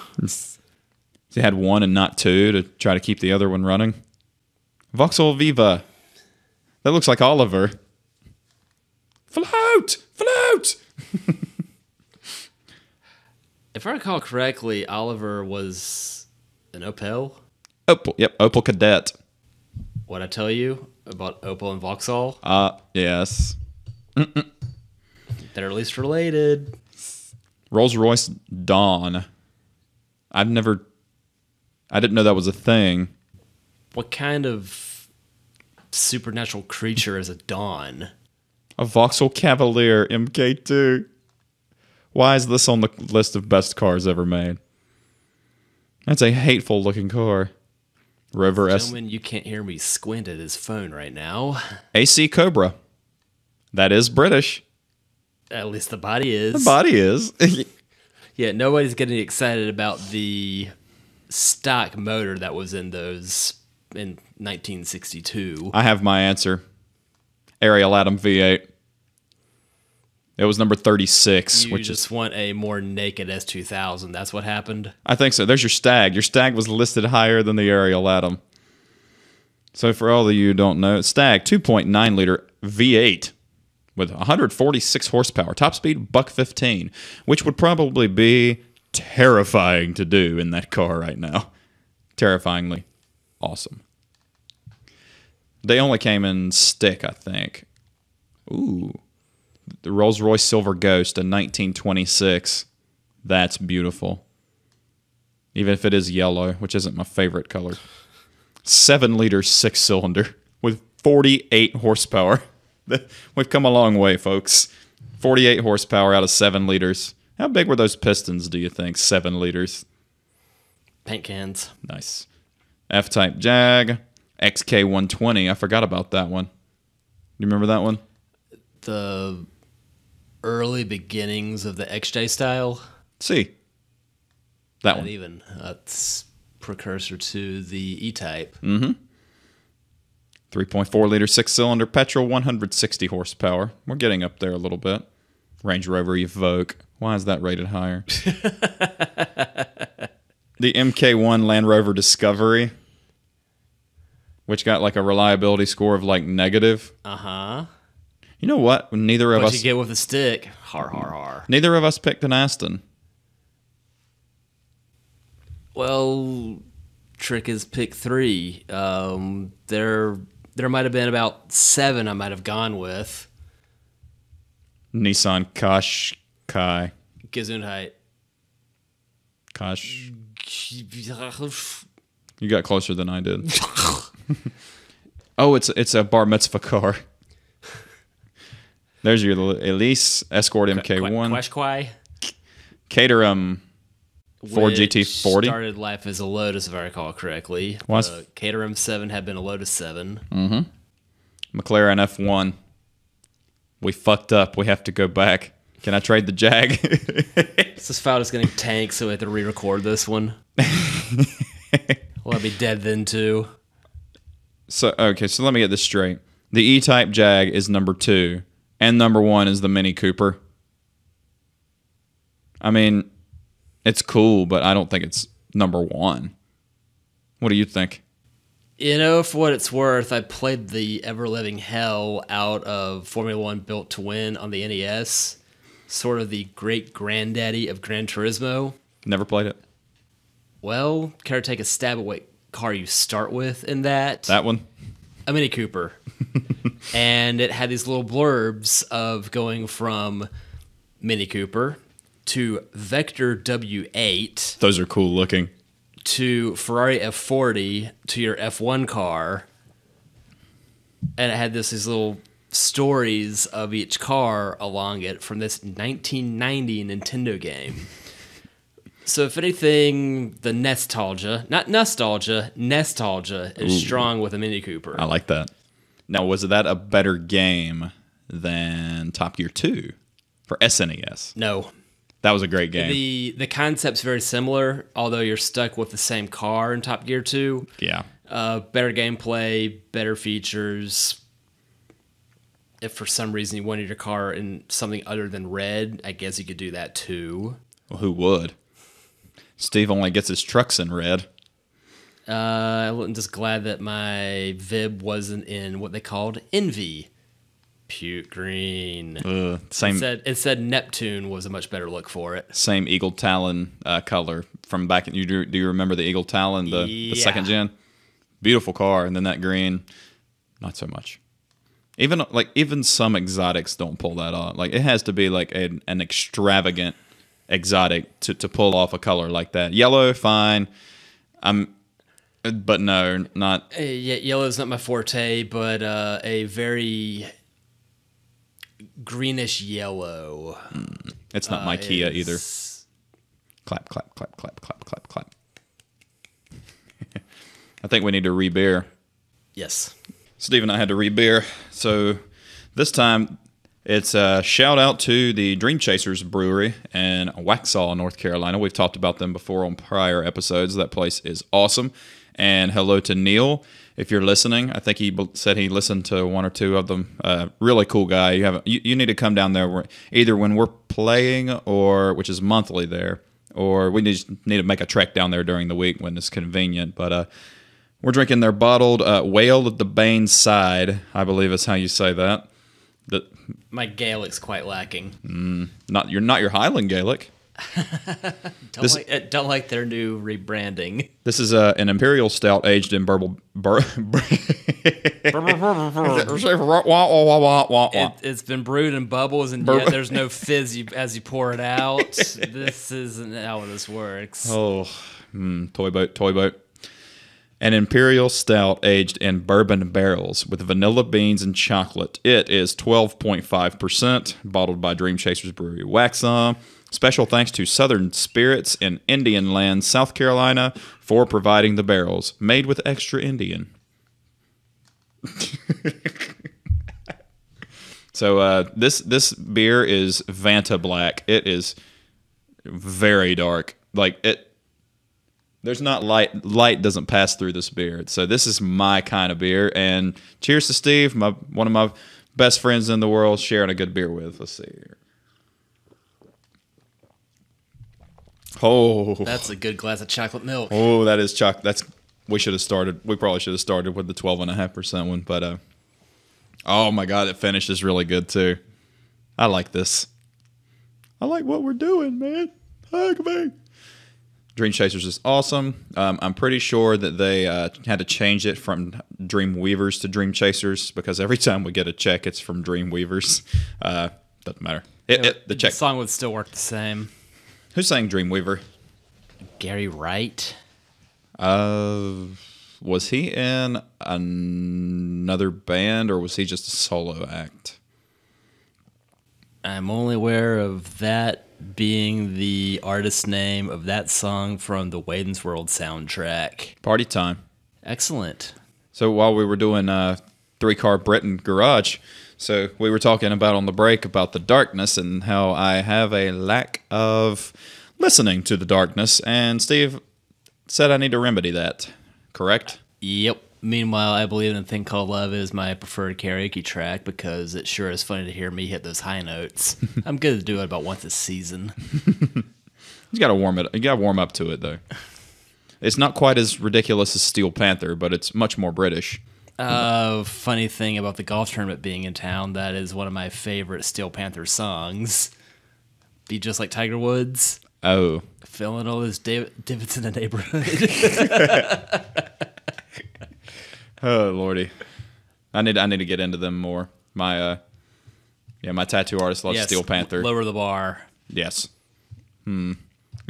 They had one and not two to try to keep the other one running. Vauxhall Viva. That looks like Oliver. Float! Float! If I recall correctly, Oliver was an Opel. Opel. Yep, Opel Kadett. What'd I tell you about Opel and Vauxhall? Yes. They're at least related. Rolls-Royce Dawn. I didn't know that was a thing. What kind of supernatural creature is a Dawn? A Vauxhall Cavalier MK2. Why is this on the list of best cars ever made? That's a hateful looking car. Rover S. Gentlemen, you can't hear me squint at his phone right now. AC Cobra. That is British. At least the body is. The body is. Yeah, nobody's getting excited about the stock motor that was in those in 1962. I have my answer. Ariel Atom V8. It was number 36. You just want a more naked S2000. That's what happened? I think so. There's your Stag. Your Stag was listed higher than the Ariel Atom. So for all of you who don't know, Stag 2.9 liter V8 with 146 horsepower. Top speed, $115, which would probably be terrifying to do in that car right now. Terrifyingly awesome. They only came in stick, I think. Ooh. The Rolls-Royce Silver Ghost in 1926. That's beautiful. Even if it is yellow, which isn't my favorite color. 7-liter 6-cylinder with 48 horsepower. We've come a long way, folks. 48 horsepower out of 7 liters. How big were those pistons, do you think? 7 liters. Paint cans. Nice. F-Type Jag. XK120. I forgot about that one. You remember that one? The early beginnings of the XJ style. See. That Not one. even. That's precursor to the E-Type. 3.4 liter 6-cylinder petrol, 160 horsepower. We're getting up there a little bit. Range Rover Evoque. Why is that rated higher? The MK1 Land Rover Discovery, which got like a reliability score of like negative. Uh-huh. You know what? Neither of What us you get with a stick? Har, har, har. Neither of us picked an Aston. Well, trick is pick 3. There might have been about 7 I might have gone with. Nissan Qashqai. Gesundheit. Qash. You got closer than I did. Oh, it's a bar mitzvah car. There's your Elise Escort MK1. Qashqai. Caterham Ford GT40. Started life as a Lotus, if I recall correctly. Caterham 7 had been a Lotus 7. McLaren F1. We fucked up. We have to go back. Can I trade the Jag? This file is going to tank, so we have to re-record this one. Well, I'll be dead then, too. So let me get this straight. The E-Type Jag is number 2, and number 1 is the Mini Cooper. I mean, it's cool, but I don't think it's number 1. What do you think? You know, for what it's worth, I played the ever-living hell out of Formula 1 Built to Win on the NES. Sort of the great-granddaddy of Gran Turismo. Never played it. Well, care to take a stab at what car you start with in that? That one? A Mini Cooper. And it had these little blurbs of going from Mini Cooper to Vector W8. Those are cool looking. To Ferrari F40 to your F1 car. And it had these little stories of each car along it from this 1990 Nintendo game. So if anything, the nostalgia is strong with a Mini Cooper. I like that. Now, was that a better game than Top Gear 2 for SNES? No. That was a great game. The concept's very similar, although you're stuck with the same car in Top Gear 2. Yeah. Better gameplay, better features. If for some reason you wanted your car in something other than red, I guess you could do that too. Well, who would? Steve only gets his trucks in red. I'm just glad that my Vib wasn't in what they called Envy. Puke green. Same. It said Neptune was a much better look for it. Same Eagle Talon color from back. Do you remember the Eagle Talon, the second gen? Beautiful car, and then that green, not so much. Even some exotics don't pull that off. Like it has to be like an extravagant exotic to pull off a color like that. Yellow, fine. But no, not. Yellow's not my forte, but a very greenish yellow. It's not my Kia either. Clap, clap, clap, clap, clap, clap, clap. I think we need to re-beer. Yes. Steve and I had to re-beer. So this time, it's a shout out to the Dreamchasers Brewery in Waxhaw, North Carolina. We've talked about them before on prior episodes. That place is awesome. And hello to Neil, if you're listening. I think he said he listened to one or two of them. Really cool guy. You need to come down there either when we're playing, or which is monthly there, or we need to make a trek down there during the week when it's convenient. But we're drinking their bottled Whale at the Bane Side, I believe is how you say that. My Gaelic's quite lacking. Not your Highland Gaelic. Don't like their new rebranding. This is an imperial stout aged in It's been brewed in bubbles, and yet there's no fizz as you pour it out. This isn't how this works. Toy boat. An imperial stout aged in bourbon barrels with vanilla beans and chocolate. It is 12.5%, bottled by Dreamchasers Brewery, Waxhaw. Special thanks to Southern Spirits in Indian Land, South Carolina, for providing the barrels, made with extra Indian. So this beer is Vanta Black. It is very dark. There's not light. Light doesn't pass through this beer. So this is my kind of beer. And cheers to Steve, one of my best friends in the world, sharing a good beer with. Let's see here. Oh, that's a good glass of chocolate milk. Oh, that is chocolate. We probably should have started with the 12.5% one. But oh my God, it finishes really good too. I like this. I like what we're doing, man. Hug me. Dreamchasers is awesome. I'm pretty sure that they had to change it from Dreamweavers to Dreamchasers because every time we get a check, it's from Dreamweavers. Doesn't matter. The song would still work the same. Who sang Dreamweaver? Gary Wright. Was he in another band or was he just a solo act? I'm only aware of that being the artist name of that song from the Wayne's World soundtrack. Party Time. Excellent. So while we were doing Three-Car Britain Garage, so we were talking about on the break about the darkness and how I have a lack of listening to the darkness, and Steve said I need to remedy that, correct? Yep. Meanwhile, I Believe in a Thing Called Love is my preferred karaoke track because it sure is funny to hear me hit those high notes. I'm good to do it about once a season. You got to warm it. You got to warm up to it though. It's not quite as ridiculous as Steel Panther, but it's much more British. Funny thing about the golf tournament being in town, that is one of my favorite Steel Panther songs. Be Just Like Tiger Woods. Oh. Filling all those divots in the neighborhood. Oh Lordy, I need to get into them more. My tattoo artist loves Steel Panther. Lower the bar. Yes. I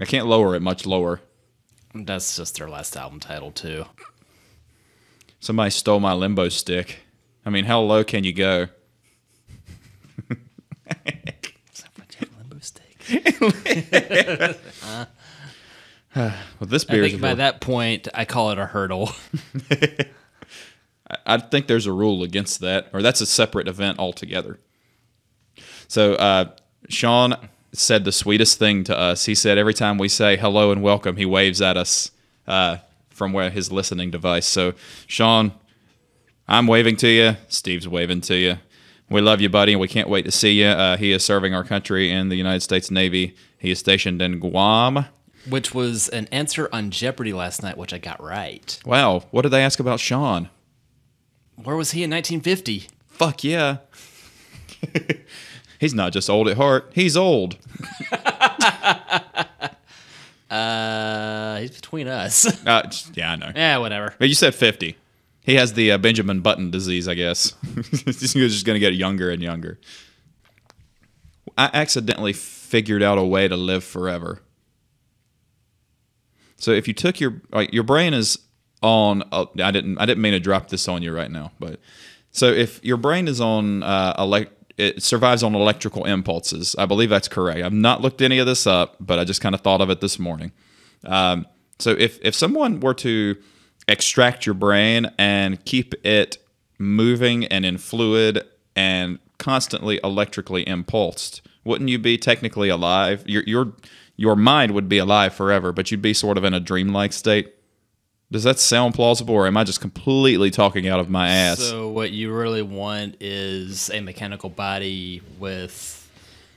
can't lower it much lower. That's just their last album title too. Somebody stole my limbo stick. I mean, how low can you go? Limbo stick. Well, this I beer. think by that point, I call it a hurdle. I think there's a rule against that, or that's a separate event altogether. So Sean said the sweetest thing to us. He said every time we say hello and welcome, he waves at us from where his listening device. So Sean, I'm waving to you. Steve's waving to you. We love you, buddy, and we can't wait to see you. He is serving our country in the United States Navy. He is stationed in Guam. Which was an answer on Jeopardy last night, which I got right. Wow, what did they ask about Sean? Where was he in 1950? Fuck yeah. He's not just old at heart, he's old. He's between us. Yeah, I know. Yeah, whatever. But you said 50. He has the Benjamin Button disease, I guess. He's just going to get younger and younger. I accidentally figured out a way to live forever. So if you took your brain is on. I didn't mean to drop this on you right now, but so if your brain is on it survives on electrical impulses. I believe that's correct. I've not looked any of this up, but I just kind of thought of it this morning. So if someone were to extract your brain and keep it moving and in fluid and constantly electrically impulsed, wouldn't you be technically alive? Your mind would be alive forever, but you'd be sort of in a dreamlike state. Does that sound plausible, or am I just completely talking out of my ass? So what you really want is a mechanical body with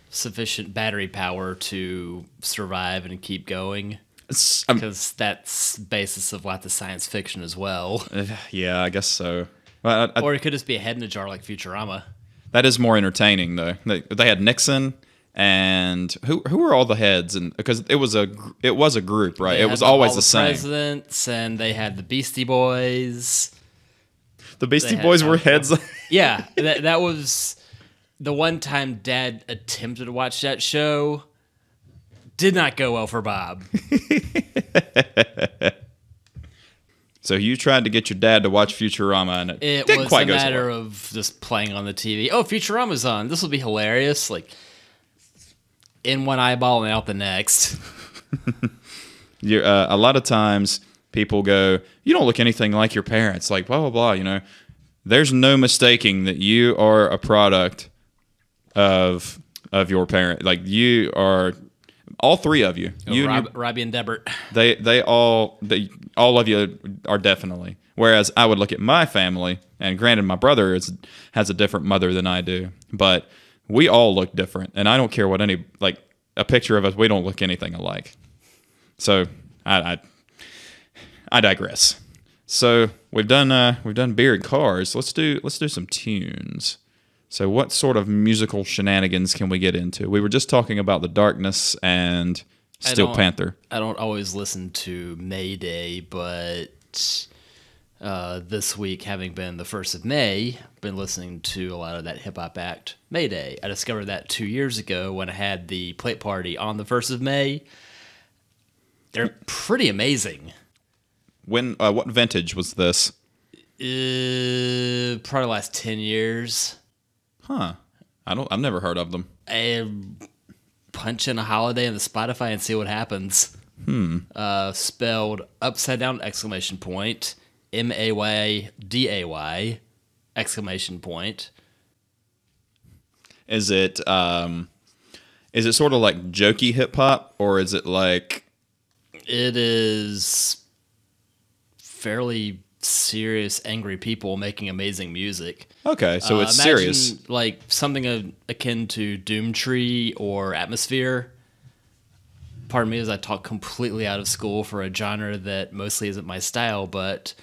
sufficient battery power to survive and keep going. Because that's the basis of lots of science fiction as well. Yeah, I guess so. Well, or it could just be a head in a jar like Futurama. That is more entertaining, though. They had Nixon, and who were all the heads? And because it was a group, right? It was always the same. Presidents, and they had the Beastie Boys. The Beastie Boys were heads. Yeah, that was the one time Dad attempted to watch that show. Did not go well for Bob. So you tried to get your dad to watch Futurama, and it didn't quite go so well. It was a matter of just playing on the TV. Oh, Futurama's on. This will be hilarious. Like, in one eyeball and out the next. A lot of times people go, you don't look anything like your parents. Like, blah, blah, blah, you know. There's no mistaking that you are a product of your parent. Like, you are... All three of you, Robbie and Debert, all of you are definitely. Whereas I would look at my family, and granted, my brother has a different mother than I do, but we all look different, and I don't care what a picture of us, we don't look anything alike. So I digress. So we've done beer and cars. Let's do some tunes. So what sort of musical shenanigans can we get into? We were just talking about The Darkness and Steel Panther. I don't always listen to Mayday, but this week, having been the 1st of May, I've been listening to a lot of that hip-hop act, Mayday. I discovered that 2 years ago when I had the plate party on the 1st of May. They're pretty amazing. When what vintage was this? Probably the last 10 years. Huh. I've never heard of them. Punch in a holiday in the Spotify and see what happens. Spelled upside down ! MAYDAY ! Is it sort of like jokey hip hop, or is it like? It is fairly serious, angry people making amazing music. Okay, so it's serious. Like something akin to Doomtree or Atmosphere. Pardon me as I talk completely out of school for a genre that mostly isn't my style, but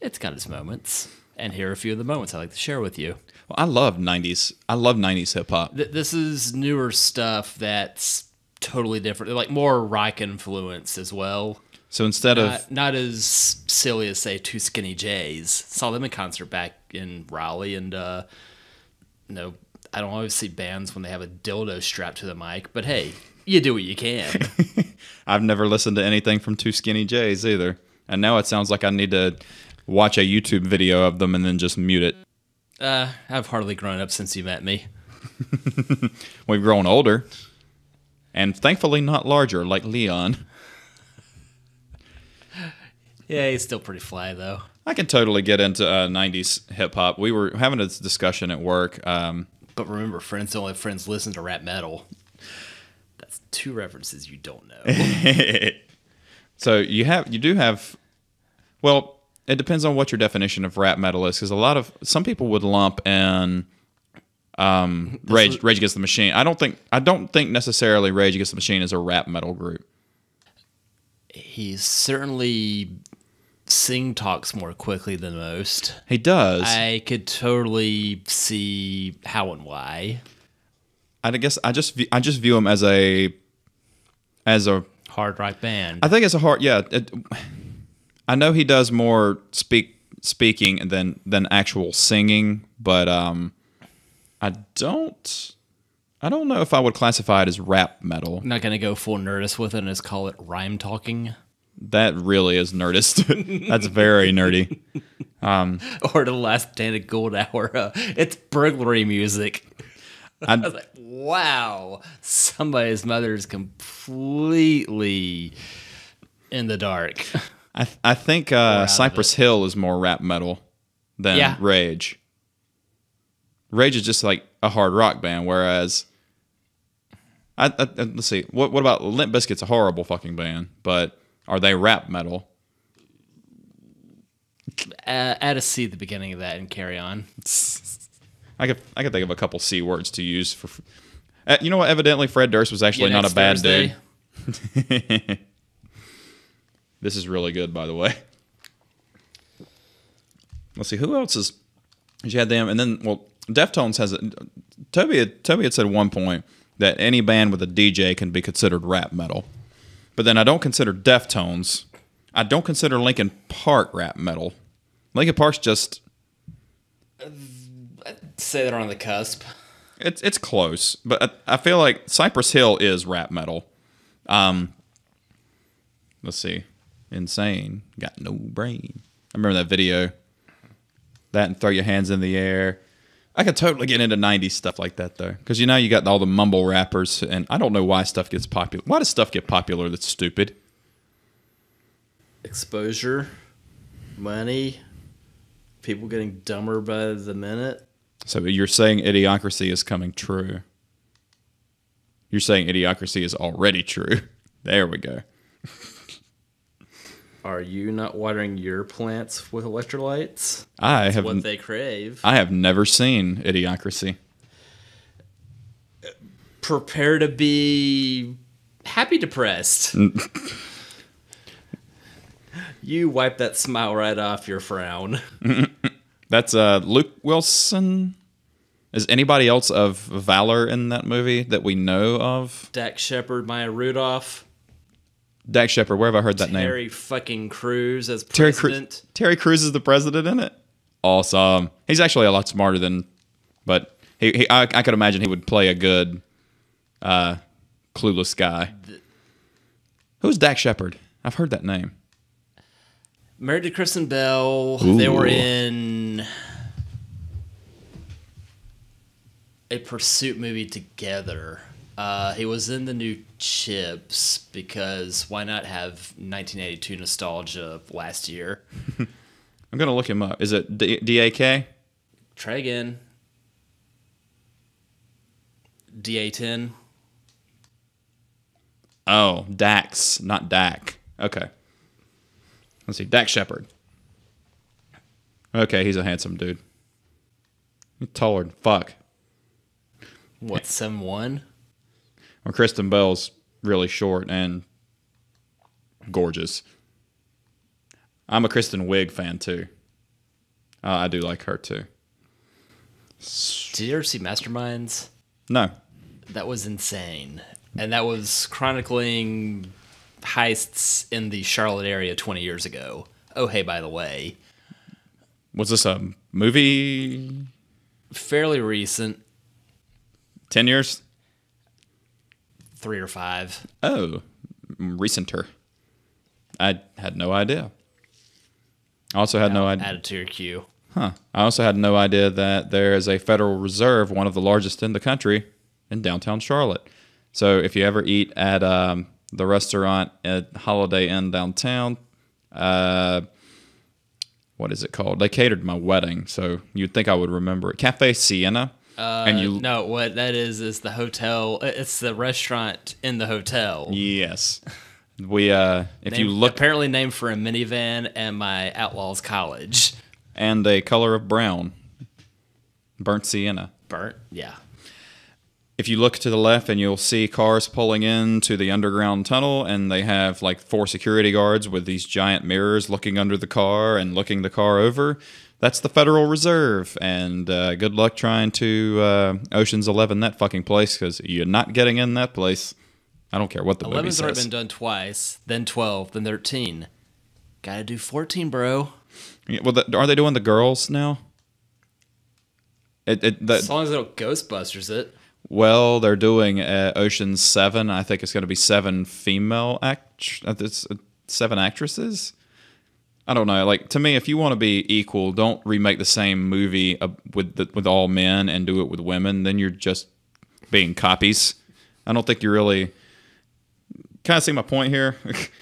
it's got its moments. And here are a few of the moments I'd like to share with you. Well, I love 90s hip hop. This is newer stuff that's totally different. They're like more rock influence as well. So instead of... Not as silly as, say, Two Skinny Jays. Saw them in concert back in Raleigh, and, I don't always see bands when they have a dildo strapped to the mic, but hey, you do what you can. I've never listened to anything from Two Skinny Jays either, and now it sounds like I need to watch a YouTube video of them and then just mute it. I've hardly grown up since you met me. We've grown older, and thankfully not larger like Leon. Yeah, he's still pretty fly though. I can totally get into 90s hip hop. We were having a discussion at work. But remember, friends don't let friends listen to rap metal. That's two references you don't know. So you do have. Well, it depends on what your definition of rap metal is, because some people would lump in Rage Against the Machine. I don't think necessarily Rage Against the Machine is a rap metal group. He's certainly talks more quickly than most. He does. I could totally see how and why. I guess I just view him as a hard rock band. I think it's a hard. Yeah, I know he does more speaking than actual singing, but I don't know if I would classify it as rap metal. I'm not gonna go full Nerdist with it and just call it rhyme talking. That really is Nerdist. That's very nerdy. Or the last Band of Gold Hour. It's burglary music. I was like, wow, somebody's mother is completely in the dark. I think Cypress Hill is more rap metal than Rage. Rage is just like a hard rock band, whereas let's see, what about Limp Bizkit's a horrible fucking band, but are they rap metal? Add a C at the beginning of that and carry on. I could think of a couple C words to use for. You know what? Evidently, Fred Durst was actually not a bad dude. This is really good, by the way. Let's see, who else is. You had them, and then Deftones has it. Toby had said at one point that any band with a DJ can be considered rap metal, but then I don't consider Deftones. I don't consider Linkin Park rap metal. Linkin Park's just. I'd say they're on the cusp. It's close, but I feel like Cypress Hill is rap metal. Let's see. Insane. Got no brain. I remember that video. That and Throw Your Hands in the Air. I could totally get into 90s stuff like that, though. Because you got all the mumble rappers, and I don't know why stuff gets popular. Why does stuff get popular that's stupid? Exposure. Money. People getting dumber by the minute. So you're saying Idiocracy is coming true. You're saying Idiocracy is already true. There we go. Are you not watering your plants with electrolytes? That's what they crave. I have never seen Idiocracy. Prepare to be happy depressed. You wipe that smile right off your frown. That's Luke Wilson. Is anybody else of valor in that movie that we know of? Dak Shepard, Maya Rudolph. Dak Shepard, where have I heard that name? Terry fucking Crews as president. Terry Crews is the president in it? Awesome. He's actually a lot smarter than... But I could imagine he would play a good clueless guy. Who's Dak Shepard? I've heard that name. Married to Kristen Bell. Ooh. They were in a Pursuit movie together. He was in the new Chips because why not have 1982 nostalgia last year? I'm going to look him up. Is it D-A-K? Try again. DA10. Oh, Dax, not Dak. Okay. Let's see. Dak Shepard. Okay, he's a handsome dude. He's taller than fuck. What, 7'1"? Well, Kristen Bell's really short and gorgeous. I'm a Kristen Wiig fan, too. I do like her, too. Did you ever see Masterminds? No. That was insane. And that was chronicling heists in the Charlotte area 20 years ago. Oh, hey, by the way. Was this a movie? Fairly recent. 10 years? 3 or 5. Oh, recenter. I had no idea. I also had no idea. Add it to your queue. Huh. I also had no idea that there is a Federal Reserve, one of the largest in the country, in downtown Charlotte. So if you ever eat at the restaurant at Holiday Inn downtown, What is it called? They catered my wedding, so you'd think I would remember it. Cafe Sienna. No, what that is the hotel. It's the restaurant in the hotel. Yes. If you look, apparently named for a minivan and my Outlaws College. And a color of brown. Burnt sienna. Burnt, yeah. If you look to the left, and you'll see cars pulling into the underground tunnel, and they have like 4 security guards with these giant mirrors looking under the car and looking the car over. That's the Federal Reserve, and good luck trying to Ocean's 11 that fucking place, because you're not getting in that place. I don't care what the movie says. 11's already been done twice, then 12, then 13. Gotta do 14, bro. Yeah, well, are they doing the girls now? As long as they don't Ghostbusters it. Well, they're doing Ocean's 7. I think it's going to be 7 7 actresses. I don't know. Like, to me, if you want to be equal, don't remake the same movie with all men and do it with women. Then you're just being copies. I don't think you really kind of see my point here.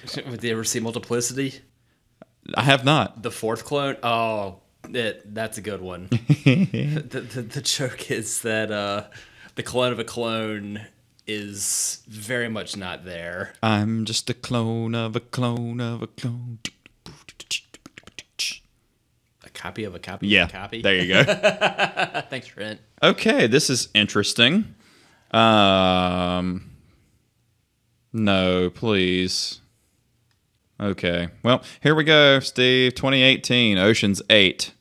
Did you ever see Multiplicity? I have not. The fourth clone? Oh, that's a good one. The joke is that the clone of a clone is very much not there. I'm just a clone of a clone of a clone. A copy of a copy of a copy? There you go. Thanks, Trent. Okay, this is interesting. No, please. Okay. Well, here we go, Steve. 2018, Ocean's 8.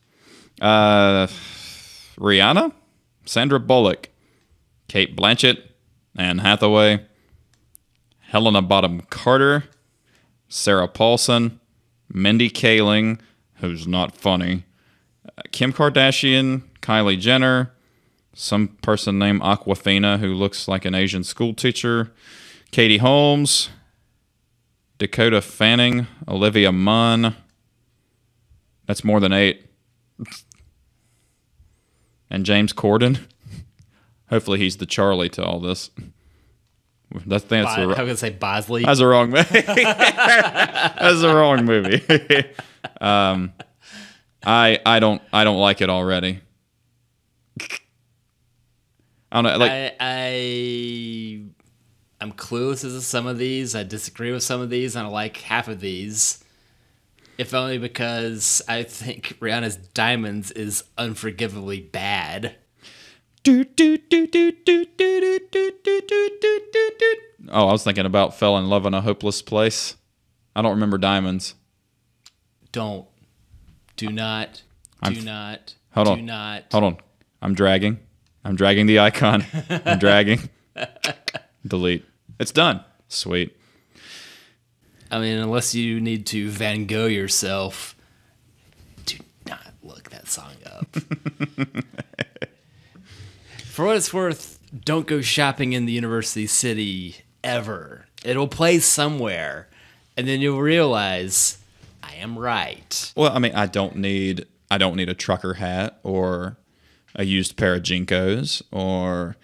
Rihanna, Sandra Bullock, Kate Blanchett, Anne Hathaway, Helena Bonham Carter, Sarah Paulson, Mindy Kaling, who's not funny, Kim Kardashian, Kylie Jenner, some person named Aquafina who looks like an Asian school teacher, Katie Holmes, Dakota Fanning, Olivia Munn. That's more than 8. And James Corden. Hopefully he's the Charlie to all this. I was going to say Bosley. That's the wrong movie. That's the wrong movie. I don't like it already. I don't know. Like I'm clueless as to some of these. I disagree with some of these, and I like half of these. If only because I think Rihanna's Diamonds is unforgivably bad. Oh, I was thinking about Fell in Love in a Hopeless Place. I don't remember Diamonds. Do not. Hold on. I'm dragging the icon. I'm dragging. Delete. It's done. Sweet. I mean, unless you need to Van Gogh yourself, do not look that song up. For what it's worth, don't go shopping in the University City ever. It'll play somewhere, and then you'll realize I am right. Well, I mean, I don't need a trucker hat or a used pair of Jinkos or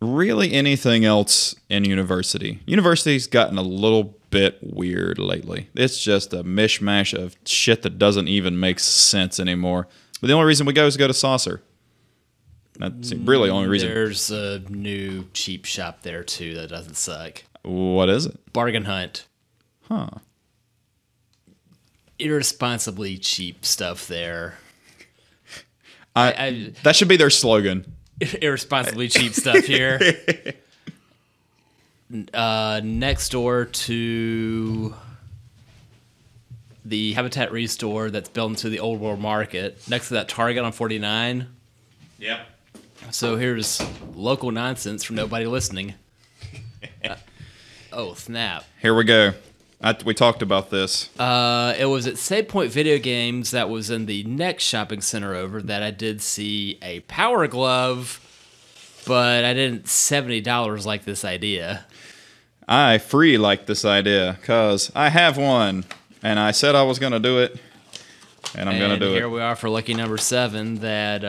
really anything else in university. University's gotten a little bit weird lately. It's just a mishmash of shit that doesn't even make sense anymore. But the only reason we go is to go to Saucer. That's really the only reason. There's a new cheap shop there, too, that doesn't suck. What is it? Bargain Hunt. Huh. Irresponsibly cheap stuff there. That should be their slogan. Irresponsibly cheap stuff here. Next door to the Habitat Restore that's built into the Old World Market, next to that Target on 49. Yep. So here's local nonsense from nobody listening. Oh, snap. Here we go. We talked about this. It was at Save Point Video Games that was in the next shopping center over that I did see a Power Glove, but I didn't $70 like this idea. I free like this idea because I have one, and I said I was going to do it, and I'm going to do it. Here we are for lucky number 7 that,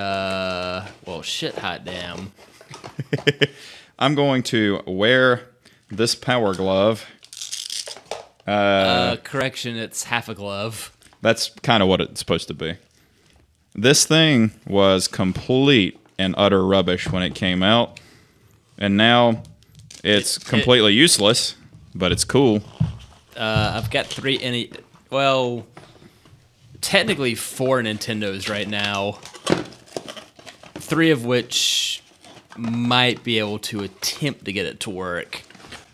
well, shit hot damn. I'm going to wear this Power Glove Correction, it's half a glove. That's kind of what it's supposed to be. This thing was complete and utter rubbish when it came out, and now it's completely useless, but it's cool. I've got well, technically 4 Nintendos right now, 3 of which might be able to attempt to get it to work.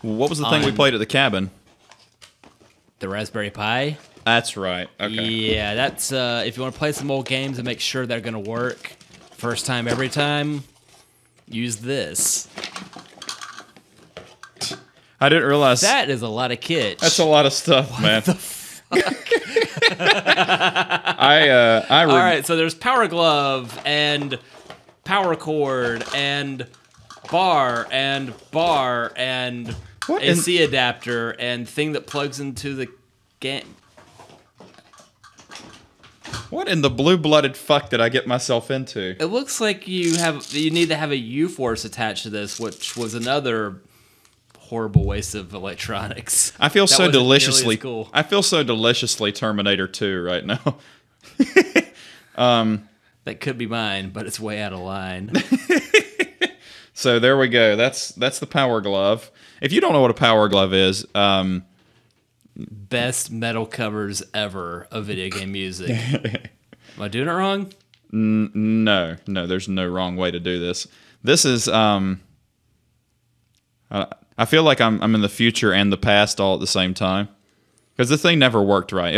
What was the thing we played at the cabin? The Raspberry Pi. That's right. Okay. Yeah, that's if you want to play some old games and make sure they're going to work first time every time, use this. I didn't realize that is a lot of kitsch. That's a lot of stuff, what man. The fuck? All right, so there's Power Glove and Power Cord and bar and AC adapter and thing that plugs into the game. What in the blue-blooded fuck did I get myself into? It looks like you need to have a U-Force attached to this, which was another horrible waste of electronics. I feel so deliciously cool. I feel so deliciously Terminator 2 right now. That could be mine, but it's way out of line. So there we go. That's the Power Glove. If you don't know what a Power Glove is, best metal covers ever of video game music. Am I doing it wrong? No, there's no wrong way to do this. This is I feel like I'm in the future and the past all at the same time. Because the thing never worked right.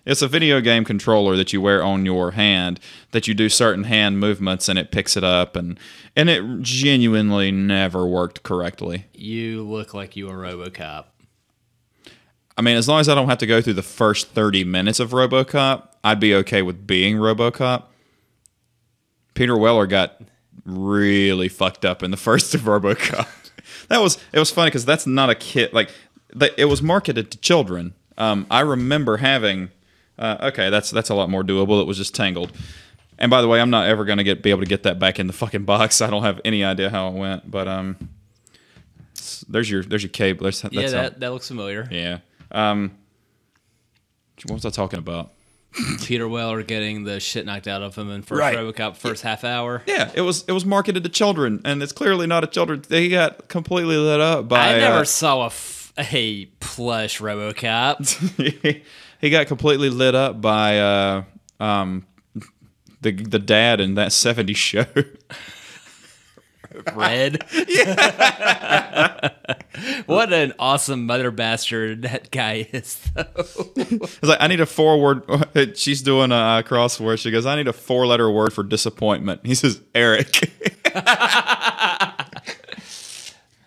It's a video game controller that you wear on your hand, that you do certain hand movements and it picks it up, and it genuinely never worked correctly. You look like you were RoboCop. I mean, as long as I don't have to go through the first 30 minutes of RoboCop, I'd be okay with being RoboCop. Peter Weller got really fucked up in the first of RoboCop. It was funny because that's not a kid. Like, it was marketed to children. I remember having, okay, that's a lot more doable. It was just Tangled. And by the way, I'm not ever going to be able to get that back in the fucking box. I don't have any idea how it went, but there's your cable. That looks familiar. Yeah. What was I talking about? Peter Weller getting the shit knocked out of him in RoboCop first half hour. Yeah, it was marketed to children, and it's clearly not a children. They got completely lit up by. I never saw a plush RoboCop. He got completely lit up by the dad in that '70s show. Red. Yeah. What an awesome mother bastard that guy is, though. It's like, I need a 4-word. She's doing a crossword. She goes, I need a 4-letter word for disappointment. He says, Eric.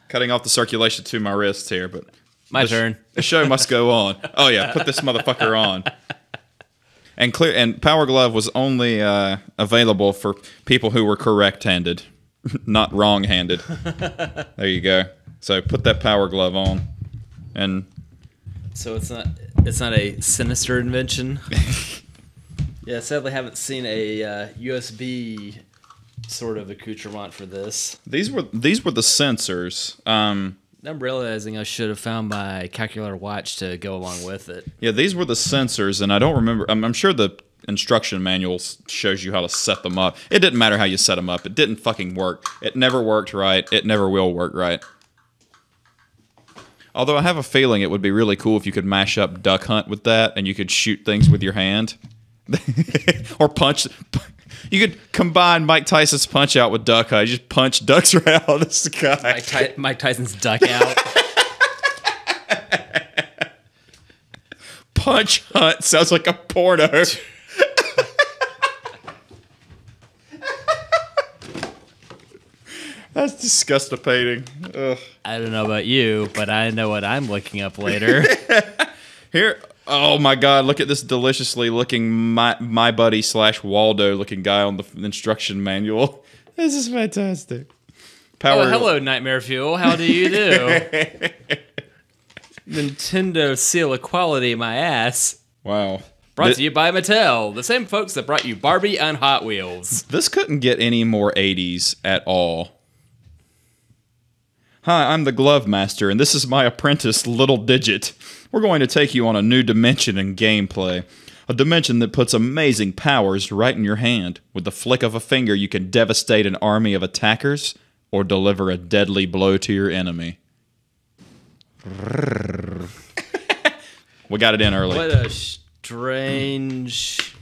Cutting off the circulation to my wrist here, but my turn. The show must go on. Oh yeah, put this motherfucker on. And Power Glove was only available for people who were correct-handed, not wrong-handed. There you go. So put that Power Glove on, and so it's not a sinister invention. Yeah, sadly, haven't seen a USB sort of accoutrement for this. These were the sensors. I'm realizing I should have found my calculator watch to go along with it. Yeah, these were the sensors, and I don't remember. I'm sure the instruction manual shows you how to set them up. It didn't matter how you set them up. It didn't fucking work. It never worked right. It never will work right. Although I have a feeling it would be really cool if you could mash up Duck Hunt with that, and you could shoot things with your hand. Or punch. You could combine Mike Tyson's Punch Out with Duck Hunt. You just punch ducks right out of the sky. Mike Tyson's Duck Out. Punch Hunt sounds like a porno. That's disgustipating. Ugh. I don't know about you, but I know what I'm looking up later. Here, oh my God! Look at this deliciously looking my buddy / Waldo looking guy on the instruction manual. This is fantastic. Hello, Nightmare Fuel. How do you do? Nintendo seal of quality, my ass. Wow. Brought to you by Mattel, the same folks that brought you Barbie and Hot Wheels. This couldn't get any more 80s at all. Hi, I'm the Glove Master, and this is my apprentice, Little Digit. We're going to take you on a new dimension in gameplay. A dimension that puts amazing powers right in your hand. With the flick of a finger, you can devastate an army of attackers or deliver a deadly blow to your enemy. We got it in early. What a strange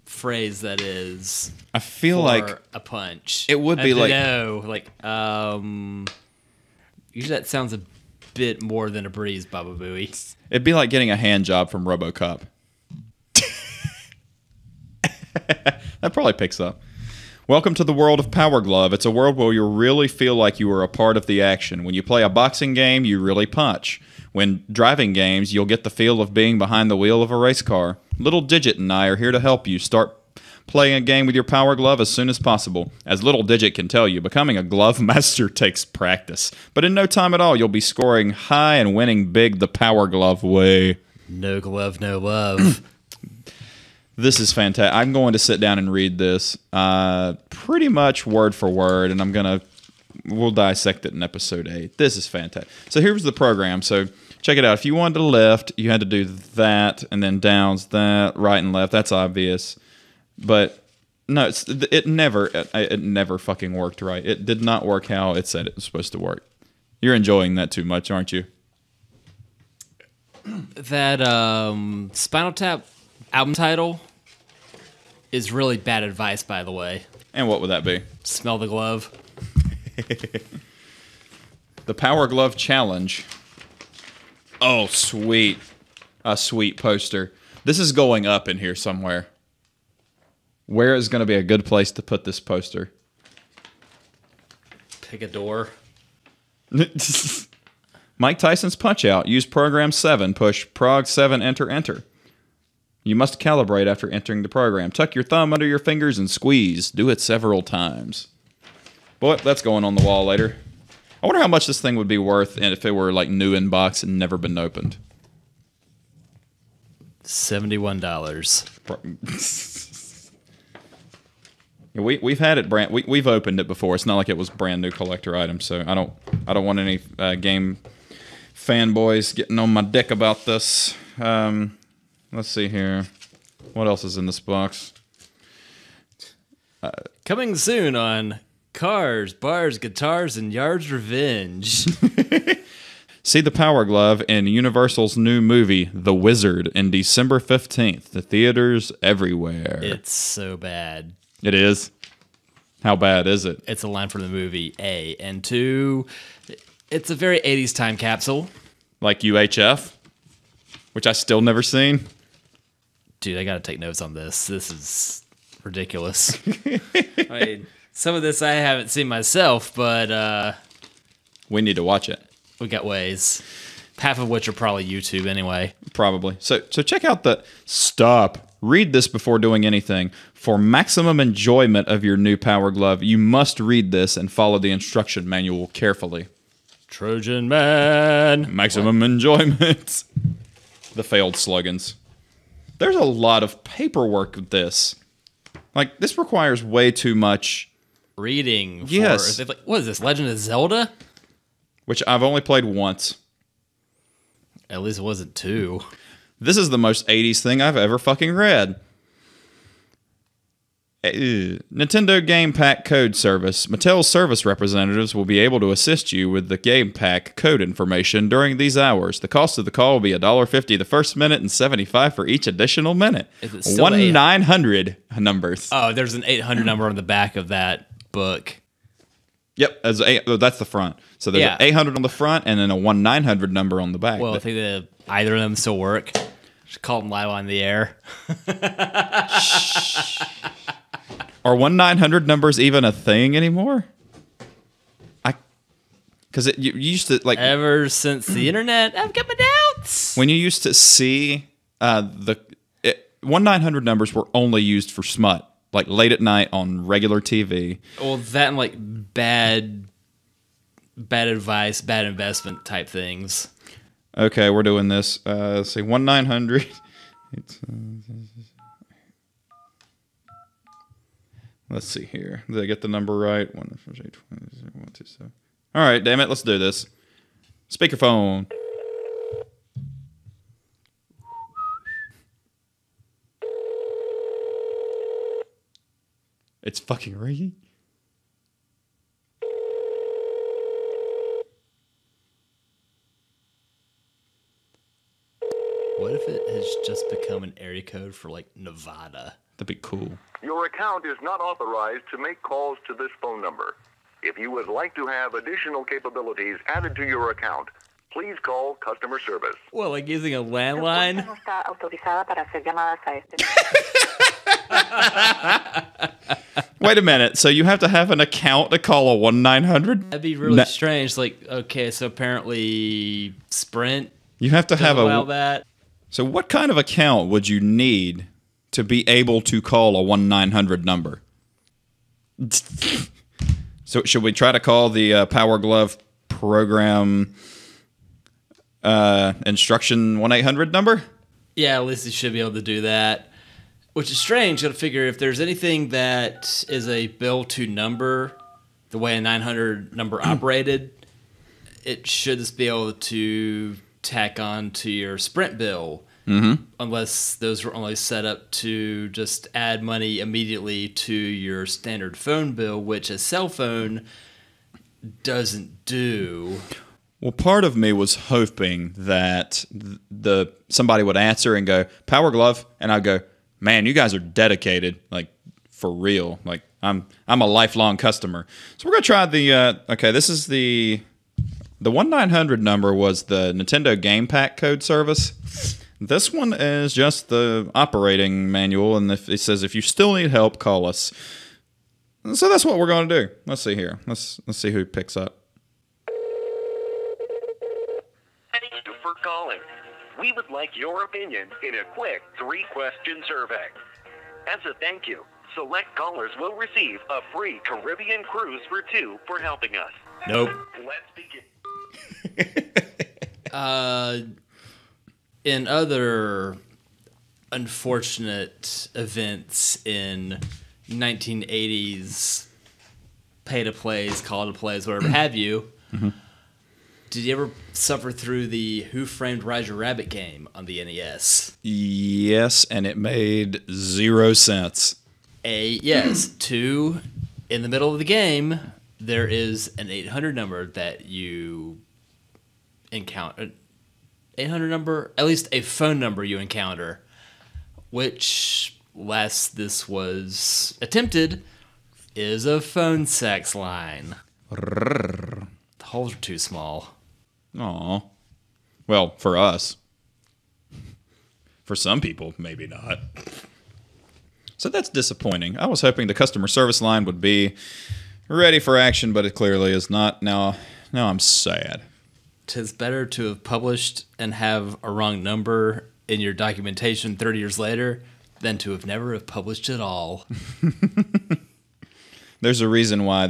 phrase that is. I feel like a punch. it would be like usually that sounds a bit more than a breeze, Baba Booey. it'd be like getting a hand job from RoboCop. That probably picks up. Welcome to the world of Power Glove. It's a world where you really feel like you are a part of the action. When you play a boxing game, you really punch. When driving games, you'll get the feel of being behind the wheel of a race car. Little Digit and I are here to help you start playing a game with your Power Glove as soon as possible. As Little Digit can tell you, becoming a Glove Master takes practice. But in no time at all, you'll be scoring high and winning big the Power Glove way. No glove, no love. This is fantastic. I'm going to sit down and read this pretty much word for word, and we'll dissect it in episode 8. This is fantastic. So here's the program. So check it out. If you wanted to lift, you had to do that, and then downs that, right and left. That's obvious. But no, it never fucking worked right. It did not work how it said it was supposed to work. You're enjoying that too much, aren't you? That Spinal Tap album title is really bad advice, by the way. And what would that be? Smell the glove. The Power Glove Challenge. Oh, sweet. A sweet poster. This is going up in here somewhere. Where is going to be a good place to put this poster? Pick a door. Mike Tyson's Punch-Out. Use program 7. Push prog 7, enter, enter. You must calibrate after entering the program. Tuck your thumb under your fingers and squeeze. Do it several times. Boy, that's going on the wall later. I wonder how much this thing would be worth if it were like new in box and never been opened. $71. We've had it we've opened it before. It's not like it was brand new collector item, so I don't want any game fanboys getting on my dick about this. Let's see here. What else is in this box? Coming soon on Cars, Bars, Guitars, and Yard's Revenge. See the Power Glove in Universal's new movie, The Wizard, in December 15th. The theaters everywhere. It's so bad. It is? How bad is it? It's a line from the movie, A. And 2, it's a very 80s time capsule. Like UHF? Which I still never seen. Dude, I gotta take notes on this. This is ridiculous. I mean, some of this I haven't seen myself, but we need to watch it. We got ways. Half of which are probably YouTube anyway. Probably. So check out the... Stop. Read this before doing anything. For maximum enjoyment of your new Power Glove, you must read this and follow the instruction manual carefully. Trojan Man. Maximum enjoyment. The failed slogans. There's a lot of paperwork with this. Like, this requires way too much... reading. Yes. What is this, Legend of Zelda? Which I've only played once. At least it wasn't 2. This is the most 80s thing I've ever fucking read. Nintendo Game Pack Code Service. Mattel's service representatives will be able to assist you with the Game Pack code information during these hours. The cost of the call will be $1.50 the first minute and $75 for each additional minute. Is it still 1-900 numbers. Oh, there's an 800 number on the back of that book. Yep, that's the front. So there's an 800 on the front and then a 1-900 number on the back. Well, I think that either of them still work. Just call them live on the air. Are 1-900 numbers even a thing anymore? Because you used to like ever since the internet, I've got my doubts. When you used to see 1-900 numbers were only used for smut, like late at night on regular TV. Well, that and like bad advice, bad investment type things. Okay, we're doing this. Let's see, 1-900. Let's see here. Did I get the number right? 1-800-127. All right, damn it, let's do this. Speakerphone. It's fucking ringing. What if it has just become an area code for, like, Nevada? That'd be cool. Your account is not authorized to make calls to this phone number. If you would like to have additional capabilities added to your account, please call customer service. Well, like using a landline? No está autorizada para hacer llamadas a este. Wait a minute. So you have to have an account to call a 1-900? That'd be really strange. Like, okay, so apparently Sprint You have to have doesn't allow a. that. So what kind of account would you need to be able to call a 1-900 number? So should we try to call the Power Glove program instruction 1-800 number? Yeah, at least you should be able to do that. Which is strange. Got to figure if there's anything that is a bill to number, the way a 900 number operated, it should just be able to tack on to your Sprint bill. Mm-hmm. Unless those were only set up to just add money immediately to your standard phone bill, which a cell phone doesn't do. Well, part of me was hoping that somebody would answer and go, Power Glove, and I'd go, man, you guys are dedicated, like, for real. Like, I'm a lifelong customer. So we're going to try the, okay, this is the 1-900 number was the Nintendo Game Pack code service. This one is just the operating manual, and it says, if you still need help, call us. So that's what we're going to do. Let's see here. Let's see who picks up. Thank you for calling. We would like your opinion in a quick 3-question survey. As a thank you, select callers will receive a free Caribbean cruise for 2 for helping us. Nope. Let's begin. In other unfortunate events in 1980s pay-to-plays, call-to-plays, whatever have you, did you ever suffer through the Who Framed Roger Rabbit game on the NES? Yes, and it made 0 sense. Yes. 2, in the middle of the game, there is an 800 number that you encounter. 800 number, at least a phone number you encounter, which, last this was attempted, is a phone sex line. The holes are too small. Aw. Well, for us. For some people, maybe not. So that's disappointing. I was hoping the customer service line would be ready for action, but it clearly is not. Now I'm sad. 'Tis better to have published and have a wrong number in your documentation 30 years later than to have never have published at all. There's a reason why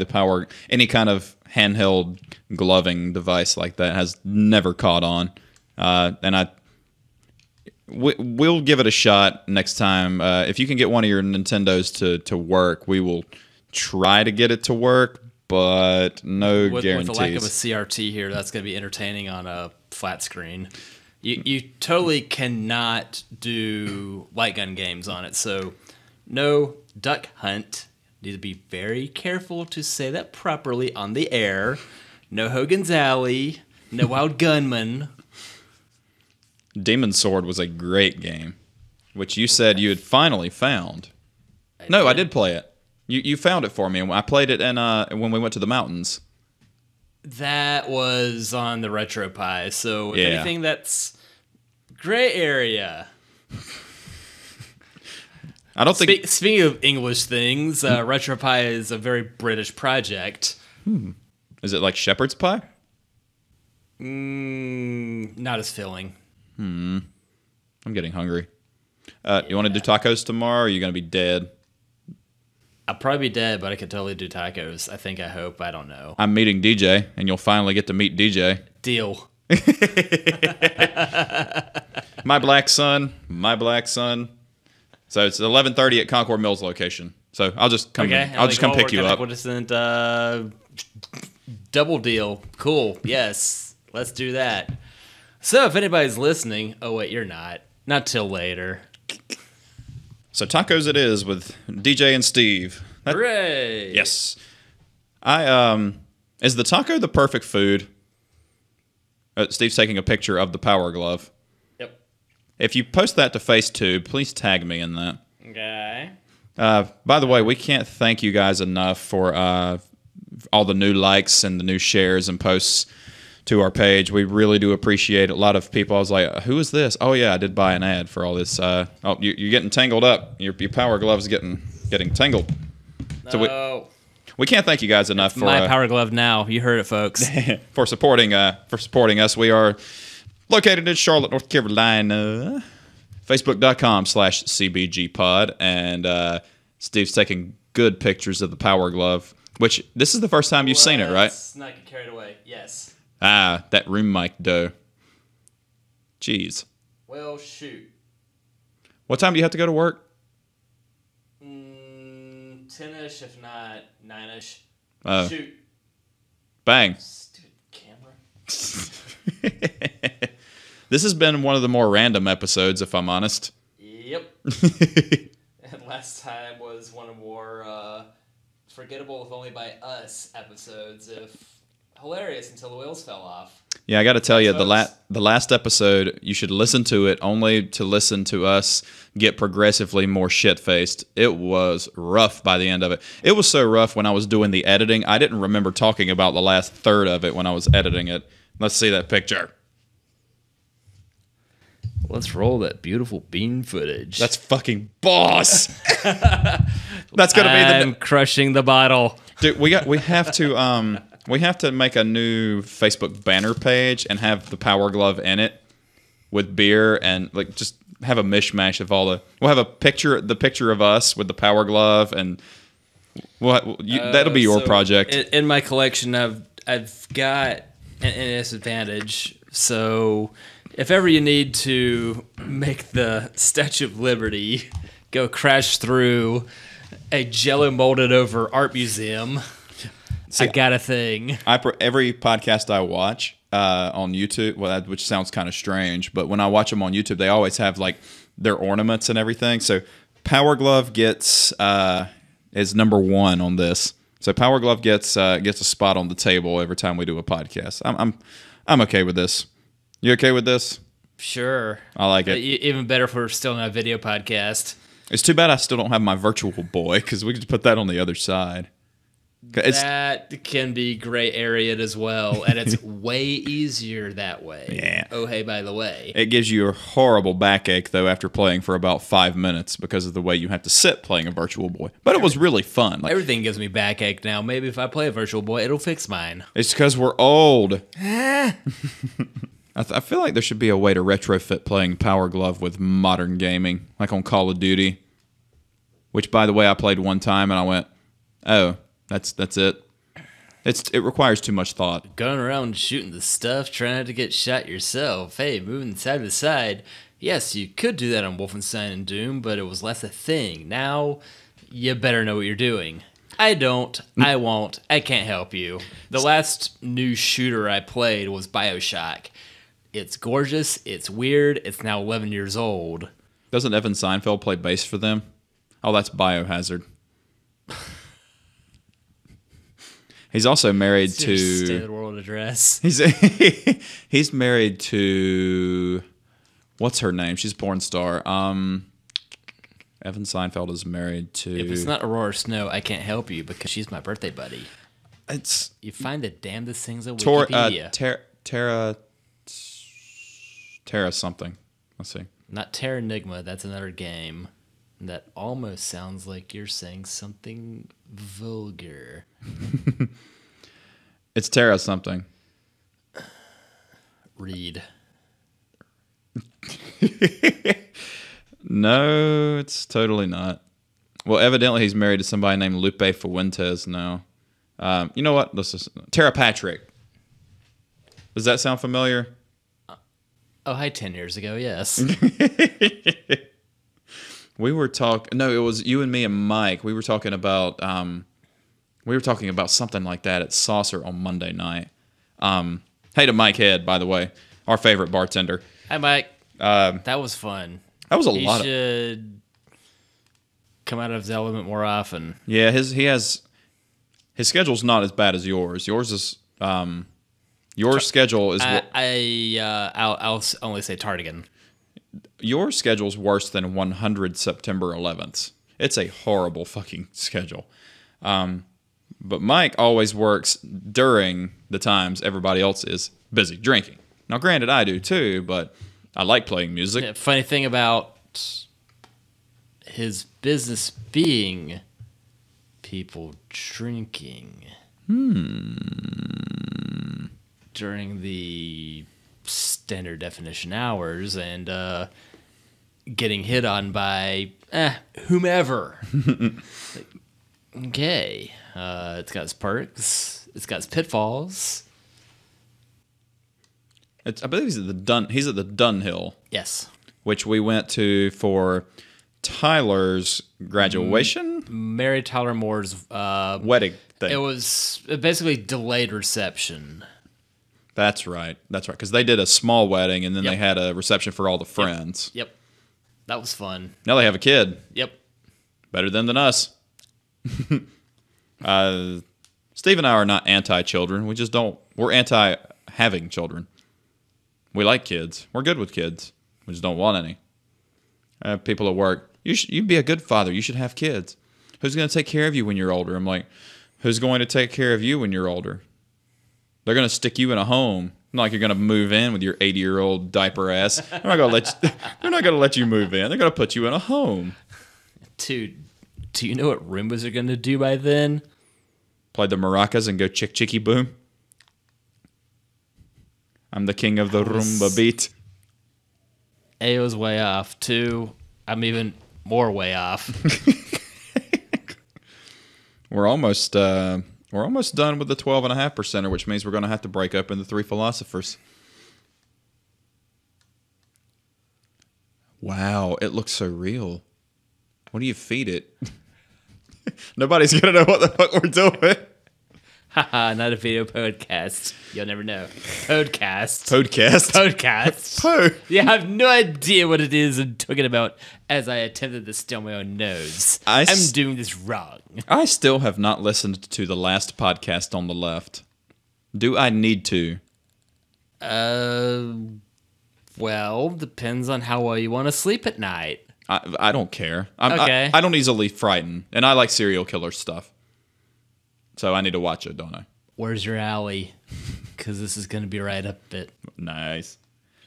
any kind of handheld gloving device like that has never caught on. And we'll give it a shot next time. If you can get one of your Nintendos to work, we will try to get it to work, but no guarantees. With the lack of a CRT here, that's going to be entertaining on a flat screen. You totally cannot do light gun games on it. So no Duck Hunt. Need to be very careful to say that properly on the air. No Hogan's Alley. No Wild Gunman. Demon's Sword was a great game, which you said you had finally found. I did play it. You found it for me. I played it when we went to the mountains. That was on the RetroPie. So if Yeah. anything, that's gray area. I don't think. Speaking of English things, RetroPie is a very British project. Is it like shepherd's pie? Not as filling. I'm getting hungry. You want to do tacos tomorrow, or are you going to be dead? I'll probably be dead, but I could totally do tacos. I hope. I don't know. I'm meeting DJ, and you'll finally get to meet DJ. Deal. My black son. So it's 11:30 at Concord Mills location. So I'll just come. Okay. I'll just come pick you up. What isn't Double deal. Cool. Yes. Let's do that. So if anybody's listening, oh wait, you're not. Not till later. So tacos it is with DJ and Steve. Hooray! Yes. Is the taco the perfect food? Steve's taking a picture of the Power Glove. Yep. If you post that to FaceTube, please tag me in that. Okay. By the way, we can't thank you guys enough for all the new likes and the new shares and posts to our page. We really do appreciate it. A lot of people, I was like, who is this? Oh, yeah, I did buy an ad for all this. You're getting tangled up. Your Power Glove's getting tangled. So we can't thank you guys enough for my Power Glove now. You heard it, folks. for supporting us. We are located in Charlotte, North Carolina. Facebook.com/CBGPod. And Steve's taking good pictures of the Power Glove, which this is the first time you've seen it, right? Let's not get carried away. Yes. That room mic dough. Jeez. Well, shoot. What time do you have to go to work? 10-ish, if not 9-ish. Oh. Shoot. Bang. Stupid camera. This has been one of the more random episodes, if I'm honest. Yep. And last time was one of more forgettable, if only by us, episodes of hilarious until the wheels fell off. Yeah, I got to tell you, the last episode, you should listen to it only to listen to us get progressively more shit-faced. It was rough by the end of it. It was so rough when I was doing the editing, I didn't remember talking about the last third of it when I was editing it. Let's see that picture. Let's roll that beautiful bean footage. That's fucking boss. That's gonna be I'm crushing the bottle. Dude, we have to make a new Facebook banner page and have the Power Glove in it with beer and like just have a mishmash of all the. We'll have the picture of us with the Power Glove, and that'll be your project. In my collection, I've got an disadvantage. So if ever you need to make the Statue of Liberty go crash through a Jello molded over art museum. I got a thing. Every podcast I watch on YouTube, which sounds kind of strange, but when I watch them on YouTube, they always have like their ornaments and everything. So Power Glove is number one on this. So Power Glove gets a spot on the table every time we do a podcast. I'm okay with this. You okay with this? Sure. I like it. Even better if we're still in a video podcast. It's too bad I still don't have my virtual boy because we could put that on the other side. That can be gray area as well, and it's way easier that way. Yeah. Oh, hey, by the way. It gives you a horrible backache, though, after playing for about 5 minutes because of the way you have to sit playing a Virtual Boy. But it was really fun. Everything gives me backache now. Maybe if I play a Virtual Boy, it'll fix mine. It's because we're old. I feel like there should be a way to retrofit playing Power Glove with modern gaming, like on Call of Duty. Which, by the way, I played one time, and I went, oh... That's it. It requires too much thought. Going around shooting the stuff, trying not to get shot yourself. Hey, moving side to side. Yes, you could do that on Wolfenstein and Doom, but it was less a thing. Now, you better know what you're doing. I don't. I won't. I can't help you. The last new shooter I played was BioShock. It's gorgeous. It's weird. It's now 11 years old. Doesn't Evan Seinfeld play bass for them? Oh, that's Biohazard. He's also married to State of the World address. He's married to what's her name? She's a porn star. Evan Seinfeld is married to. If it's not Aurora Snow, I can't help you because she's my birthday buddy. You find the damnedest things on Wikipedia. Terra something. Let's see. Not Terranigma. That's another game. That almost sounds like you're saying something vulgar. It's Terra something. Read. No, it's totally not. Well, evidently he's married to somebody named Lupe Fuentes now. You know what? Tara Patrick. Does that sound familiar? Oh, hi, 10 years ago, yes. We were talking. No, it was you and me and Mike. We were talking about We were talking about something like that at Saucer on Monday night. Hey to Mike Head, by the way, our favorite bartender. Hi, Mike. That was fun. That was a He lot. should come out of his element more often. Yeah, his schedule's not as bad as yours. Yours is your schedule is I'll only say Tardigan. your schedule's worse than 100 September 11th. It's a horrible fucking schedule. But Mike always works during the times everybody else is busy drinking. Now, granted, I do too, but I like playing music. Yeah, funny thing about his business being people drinking during the standard definition hours and getting hit on by whomever. Okay. It's got its perks. It's got its pitfalls. I believe he's at the Dunhill, Yes. which we went to for Tyler's graduation Mary Tyler Moore's wedding thing. it was basically delayed reception. That's right. Because they did a small wedding and then they had a reception for all the friends. Yep. That was fun. Now they have a kid. Yep. Better than us. Steve and I are not anti-children. We just don't. We're anti-having children. We like kids. We're good with kids. We just don't want any. People at work, you'd be a good father. You should have kids. Who's going to take care of you when you're older? I'm like, who's going to take care of you when you're older? They're going to stick you in a home. Not like you're going to move in with your 80-year-old diaper ass. They're not going to let you move in. They're going to put you in a home. Dude, do you know what Roombas are going to do by then? Play the maracas and go chick chicky boom. I'm the king of the Roomba beat. A was way off. 2, I'm even more way off. We're almost done with the 12.5%, which means we're going to have to break up into 3 philosophers. Wow, it looks so real. What do you feed it? Nobody's going to know what the fuck we're doing. Haha, not a video podcast. You'll never know. Podcast. Podcast. Podcast. Yeah, I have no idea what it is I'm talking about as I attempted to steal my own nose. I'm doing this wrong. I still have not listened to the last podcast on the left. Do I need to? Well, depends on how well you want to sleep at night. I don't care. Okay. I don't easily frighten, and I like serial killer stuff. So I need to watch it, don't I? Where's your alley? Because this is going to be right up it. Nice.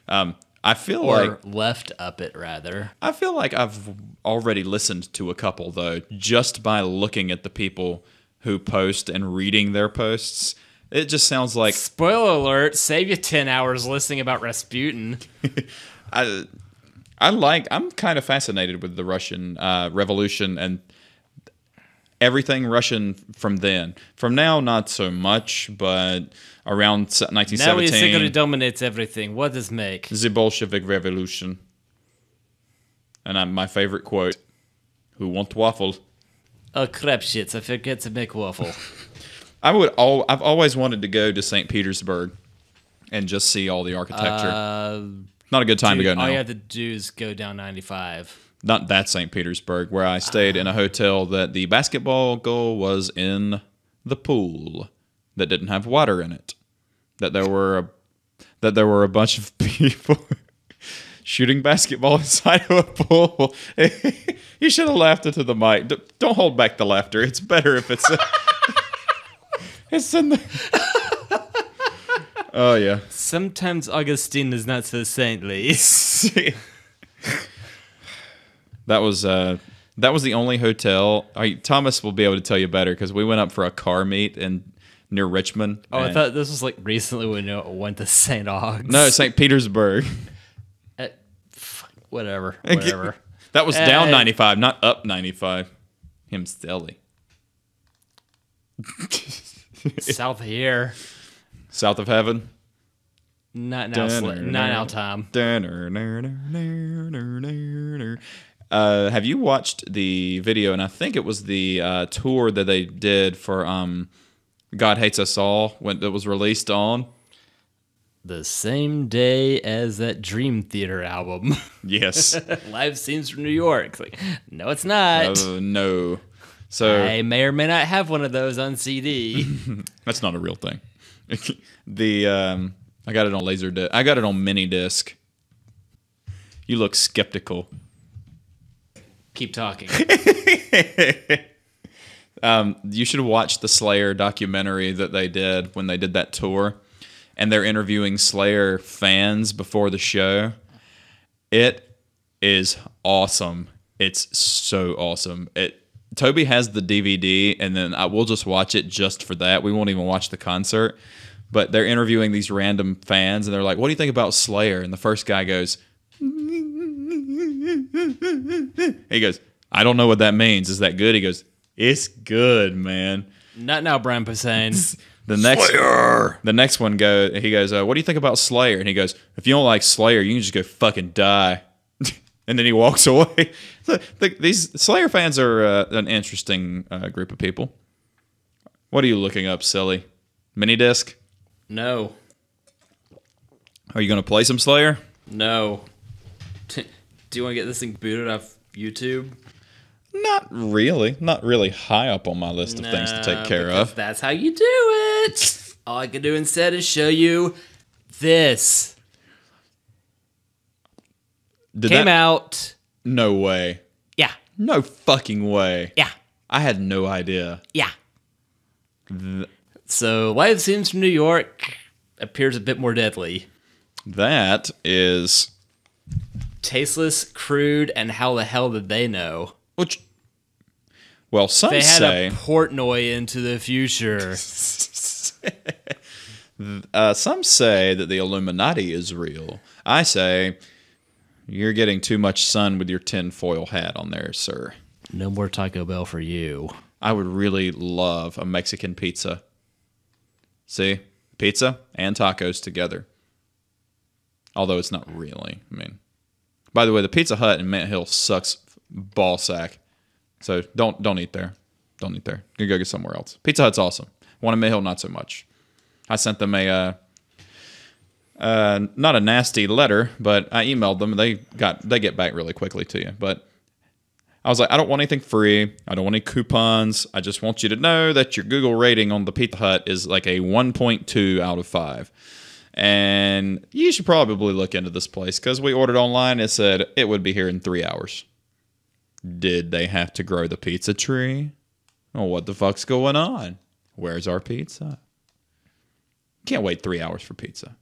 I feel Or left up it, rather. I feel like I've already listened to a couple, though, just by looking at the people who post and reading their posts. It just sounds like... Spoiler alert, save you 10 hours listening about Rasputin. I'm kind of fascinated with the Russian Revolution and everything Russian from then. From now, not so much, but around 1917... Now he secretly dominates everything. What does make? The Bolshevik Revolution. And my favorite quote, who want waffle? Oh, crap shits, I forget to make waffle. I've always wanted to go to St. Petersburg and just see all the architecture. Not a good time to go now. All you have to do is go down 95. Not that St. Petersburg, where I stayed in a hotel that the basketball goal was in the pool that didn't have water in it. That there were a bunch of people shooting basketball inside of a pool. You should have laughed into the mic. Don't hold back the laughter. It's better if it's it's in the... Oh yeah. Sometimes Augustine is not so saintly. That was the only hotel. Thomas will be able to tell you better because we went up for a car meet near Richmond. Oh, I thought this was like recently when you went to St. Augs. No, St. Petersburg. Whatever. That was down 95, not up 95. Him silly. South of here. South of heaven. Not now, Tom. Have you watched the video? And I think it was the tour that they did for God Hates Us All when it was released on. The same day as that Dream Theater album. Yes. Live Scenes from New York. It's like, no, it's not. Oh, no. So I may or may not have one of those on CD. that's not a real thing. I got it on Laserdisc. I got it on mini disc. You look skeptical. Keep talking. You should watch the Slayer documentary that they did when they did that tour, and they're interviewing Slayer fans before the show. It is awesome. It's so awesome. Toby has the DVD, and then we'll just watch it just for that. We won't even watch the concert. But they're interviewing these random fans, and they're like, "What do you think about Slayer?" And the first guy goes, he goes, "I don't know what that means. Is that good?" He goes, "It's good, man." Not now, Brian Posehn. The next one he goes, "What do you think about Slayer?" And he goes, "If you don't like Slayer, you can just go fucking die." And then he walks away. These Slayer fans are an interesting group of people. What are you looking up, silly? Mini disc? No. Are you going to play some Slayer? No. Do you want to get this thing booted off YouTube? Not really. Not really high up on my list of things to take care of. That's how you do it. All I can do instead is show you this. Came out. No way. Yeah. No fucking way. Yeah. I had no idea. Yeah. So, Live Scenes from New York appears a bit more deadly. That is Tasteless, crude, and how the hell did they know? Which, well, some they had say a Portnoy into the future. Some say that the Illuminati is real. I say you're getting too much sun with your tinfoil hat on there, sir. No more Taco Bell for you. I would really love a Mexican pizza. See? Pizza and tacos together. Although it's not really. I mean, by the way, the Pizza Hut in Mint Hill sucks ball sack. So don't eat there. Don't eat there. You go get somewhere else. Pizza Hut's awesome. One in Mint Hill, not so much. I sent them not a nasty letter, but I emailed them. They get back really quickly to you. But I was like, I don't want anything free. I don't want any coupons. I just want you to know that your Google rating on the Pizza Hut is like a 1.2 out of 5. And you should probably look into this place because we ordered online. It said it would be here in 3 hours. Did they have to grow the pizza tree? Oh, what the fuck's going on? Where's our pizza? Can't wait 3 hours for pizza.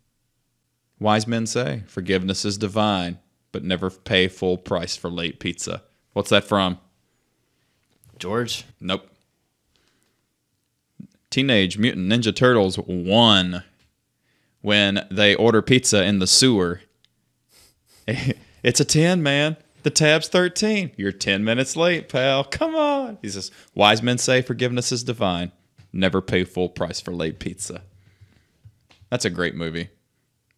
Wise men say forgiveness is divine, but never pay full price for late pizza. What's that from? George? Nope. Teenage Mutant Ninja Turtles 1. When they order pizza in the sewer. It's a 10, man. The tab's 13. You're 10 minutes late, pal. Come on. He says, wise men say forgiveness is divine. Never pay full price for late pizza. That's a great movie.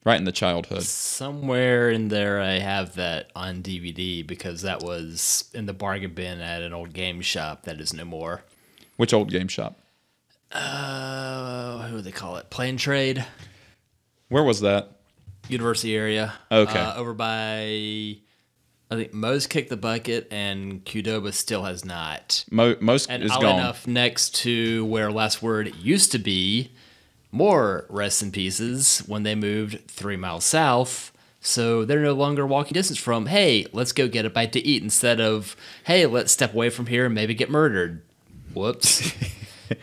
Right in the childhood. Somewhere in there I have that on DVD because that was in the bargain bin at an old game shop that is no more. Which old game shop? What do they call it? Play and Trade. Where was that? University area. Okay. Over by, I think Moe's kicked the bucket and Qdoba still has not. Most and is oddly gone. enough, next to where Last Word used to be, more rest in pieces when they moved 3 miles south. So they're no longer walking distance from, hey, let's go get a bite to eat instead of, hey, let's step away from here and maybe get murdered. Whoops.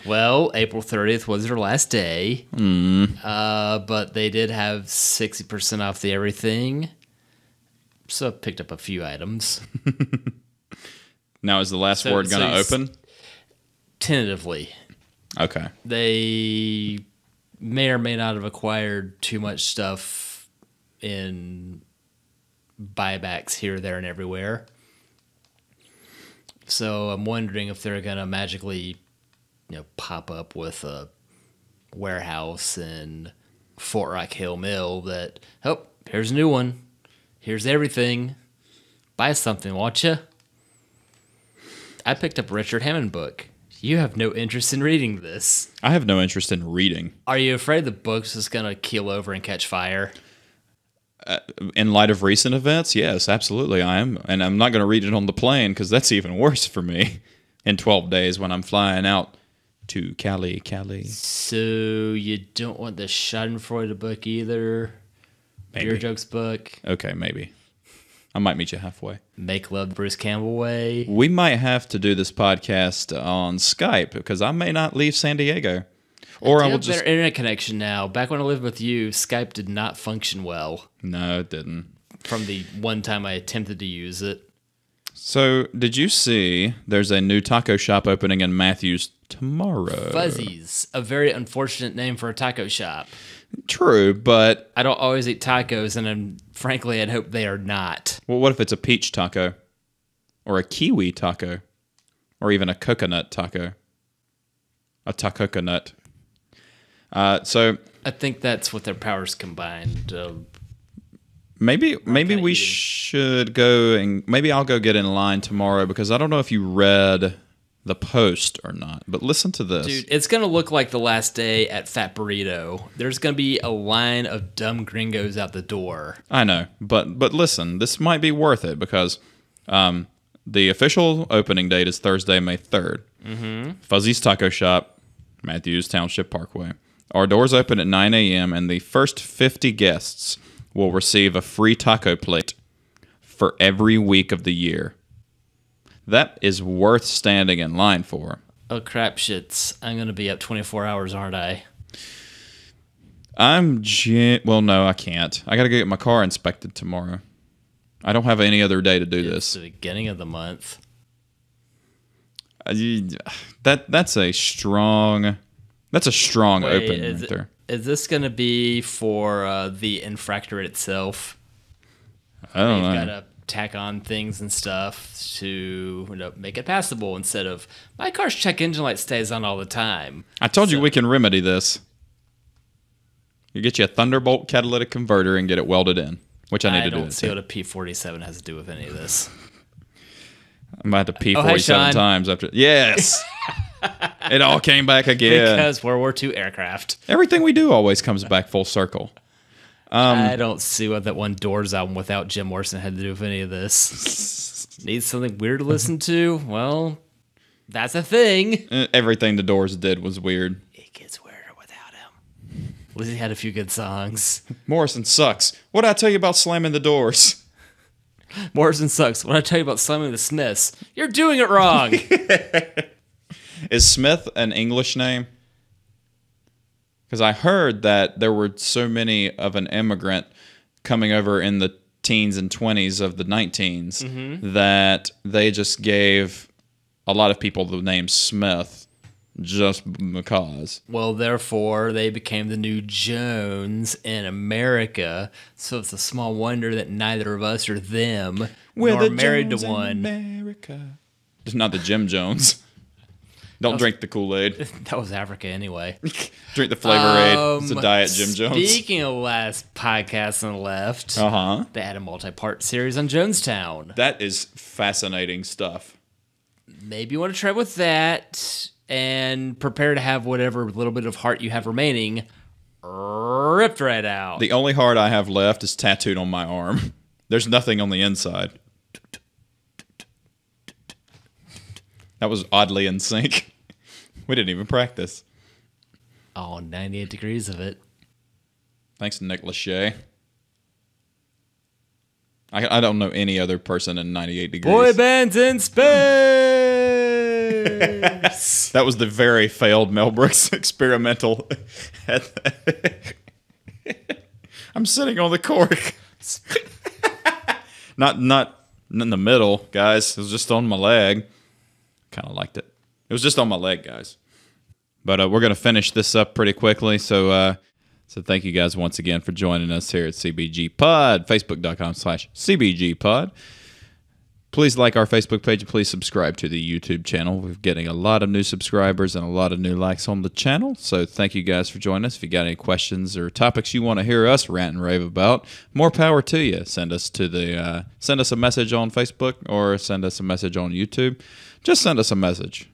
Well, April 30th was their last day. But they did have 60% off the everything. So I picked up a few items. Now, is the Last Word going to open? Tentatively. Okay. They may or may not have acquired too much stuff in buybacks here, there, and everywhere. So I'm wondering if they're going to magically, pop up with a warehouse in Fort Rock Hill Mill that, oh, here's a new one. Here's everything. Buy something, won't you? I picked up a Richard Hammond book. You have no interest in reading this. I have no interest in reading. Are you afraid the book's just going to keel over and catch fire? In light of recent events, yes, absolutely I am. And I'm not going to read it on the plane because that's even worse for me in 12 days when I'm flying out to Cali. So you don't want the Schadenfreude book either? Maybe. Beer Jokes book? Okay, maybe. I might meet you halfway. Make Love the Bruce Campbell Way? We might have to do this podcast on Skype because I may not leave San Diego. Or I will just... better internet connection now. Back when I lived with you, Skype did not function well. No, it didn't. From the one time I attempted to use it. So, did you see there's a new taco shop opening in Matthews tomorrow? Fuzzy's, a very unfortunate name for a taco shop. True, but... I don't always eat tacos, and frankly, I'd hope they are not. Well, what if it's a peach taco? Or a kiwi taco? Or even a coconut taco? A tacoconut. So... I think that's what their powers combined. Maybe we should go and maybe I'll go get in line tomorrow because I don't know if you read the post or not. But listen to this. Dude, it's going to look like the last day at Fat Burrito. There's going to be a line of dumb gringos out the door. I know, but listen, this might be worth it because the official opening date is Thursday, May 3rd. Mm-hmm. Fuzzy's Taco Shop, Matthews Township Parkway. Our doors open at 9 a.m. and the first 50 guests will receive a free taco plate for every week of the year. That is worth standing in line for. Oh, crap shits. I'm going to be up 24 hours, aren't I? Well, no, I can't. I got to go get my car inspected tomorrow. I don't have any other day to do It's this. the beginning of the month. That's a strong open right there. Is this going to be for the infractorate itself? I don't know. You've got to tack on things and stuff to make it passable instead of, my car's check engine light stays on all the time. I told you we can remedy this. You get you a Thunderbolt catalytic converter and get it welded in, which I need to do. I don't see what a P47 has to do with any of this. I'm about to P47 times after. Yes! It all came back again. Because World War II aircraft. Everything we do always comes back full circle. I don't see what that one Doors album without Jim Morrison had to do with any of this. Need something weird to listen to? Well, that's a thing. Everything the Doors did was weird. It gets weirder without him. At least he had a few good songs. Morrison sucks. What did I tell you about slamming the Doors? Morrison sucks. When I tell you about slamming the Smiths, you're doing it wrong. Is Smith an English name? Because I heard that there were so many of an immigrant coming over in the teens and 20s of the 19s that they just gave a lot of people the name Smith just because. Well, therefore, they became the new Jones in America. So it's a small wonder that neither of us are them. We're married Jones to one. America. Just not the Jim Jones. Don't drink the Kool-Aid. That was Africa anyway. Drink the Flavor Aid. It's a diet Jim Jones. Speaking of last podcast on the left, they had a multi-part series on Jonestown. That is fascinating stuff. Maybe you want to try with that and prepare to have whatever little bit of heart you have remaining ripped right out. The only heart I have left is tattooed on my arm. There's nothing on the inside. That was oddly in sync. We didn't even practice. Oh, 98 degrees of it. Thanks, Nick Lachey. I don't know any other person in 98 degrees. Boy bands in space! That was the very failed Mel Brooks experimental. I'm sitting on the cork. Not in the middle, guys. It was just on my leg. Kind of liked it. It was just on my leg, guys. But we're going to finish this up pretty quickly. So thank you guys once again for joining us here at CBGPod, Facebook.com/CBGPod. Please like our Facebook page and please subscribe to the YouTube channel. We're getting a lot of new subscribers and a lot of new likes on the channel. So thank you guys for joining us. If you got any questions or topics you want to hear us rant and rave about, more power to you. Send us a message on Facebook or send us a message on YouTube. Just send us a message.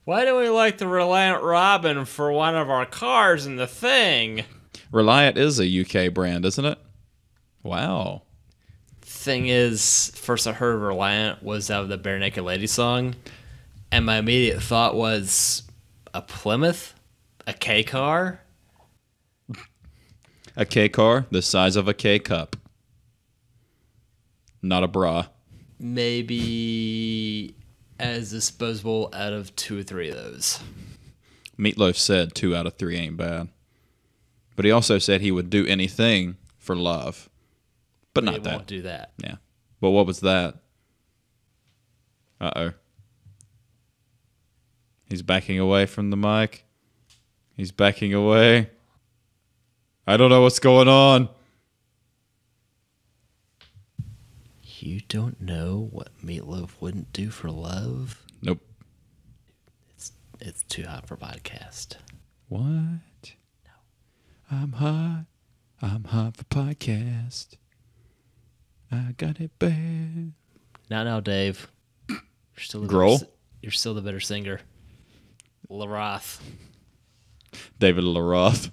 Why do we like the Reliant Robin for one of our cars in the thing? Reliant is a UK brand, isn't it? Wow. Thing is, first I heard Reliant was out of the Bare Naked Lady song, and my immediate thought was a Plymouth, a K car. A K car the size of a K cup. Not a bra. Maybe as disposable out of 2 or 3 of those. Meatloaf said 2 out of 3 ain't bad. But he also said he would do anything for love. But not that. Won't do that. Yeah. But what was that? Uh-oh. He's backing away from the mic. He's backing away. I don't know what's going on. You don't know what Meatloaf wouldn't do for love? Nope. It's too hot for podcast. What? No. I'm hot. I'm hot for podcast. I got it bad. Now, Dave. You're still you're still the better singer. LaRoth. David LaRoth.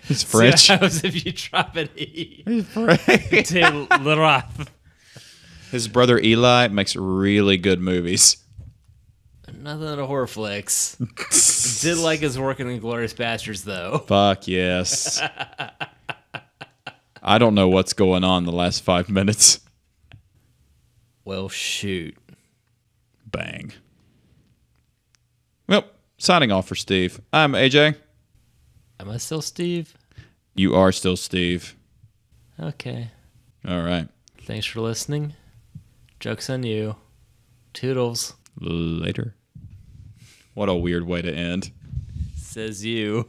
He's French. See what happens if you drop an E. He's French. David LaRoth. His brother Eli makes really good movies. Nothing but horror flicks. Did like his work in Inglourious Basterds, though. Fuck yes. I don't know what's going on the last 5 minutes. Well, shoot. Bang. Well, signing off for Steve. I'm AJ. Am I still Steve? You are still Steve. Okay. All right. Thanks for listening. Joke's on you. Toodles. Later. What a weird way to end. Says you.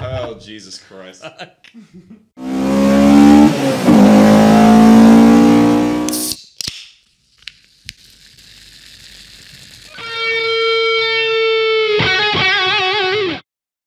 Oh, Jesus Christ.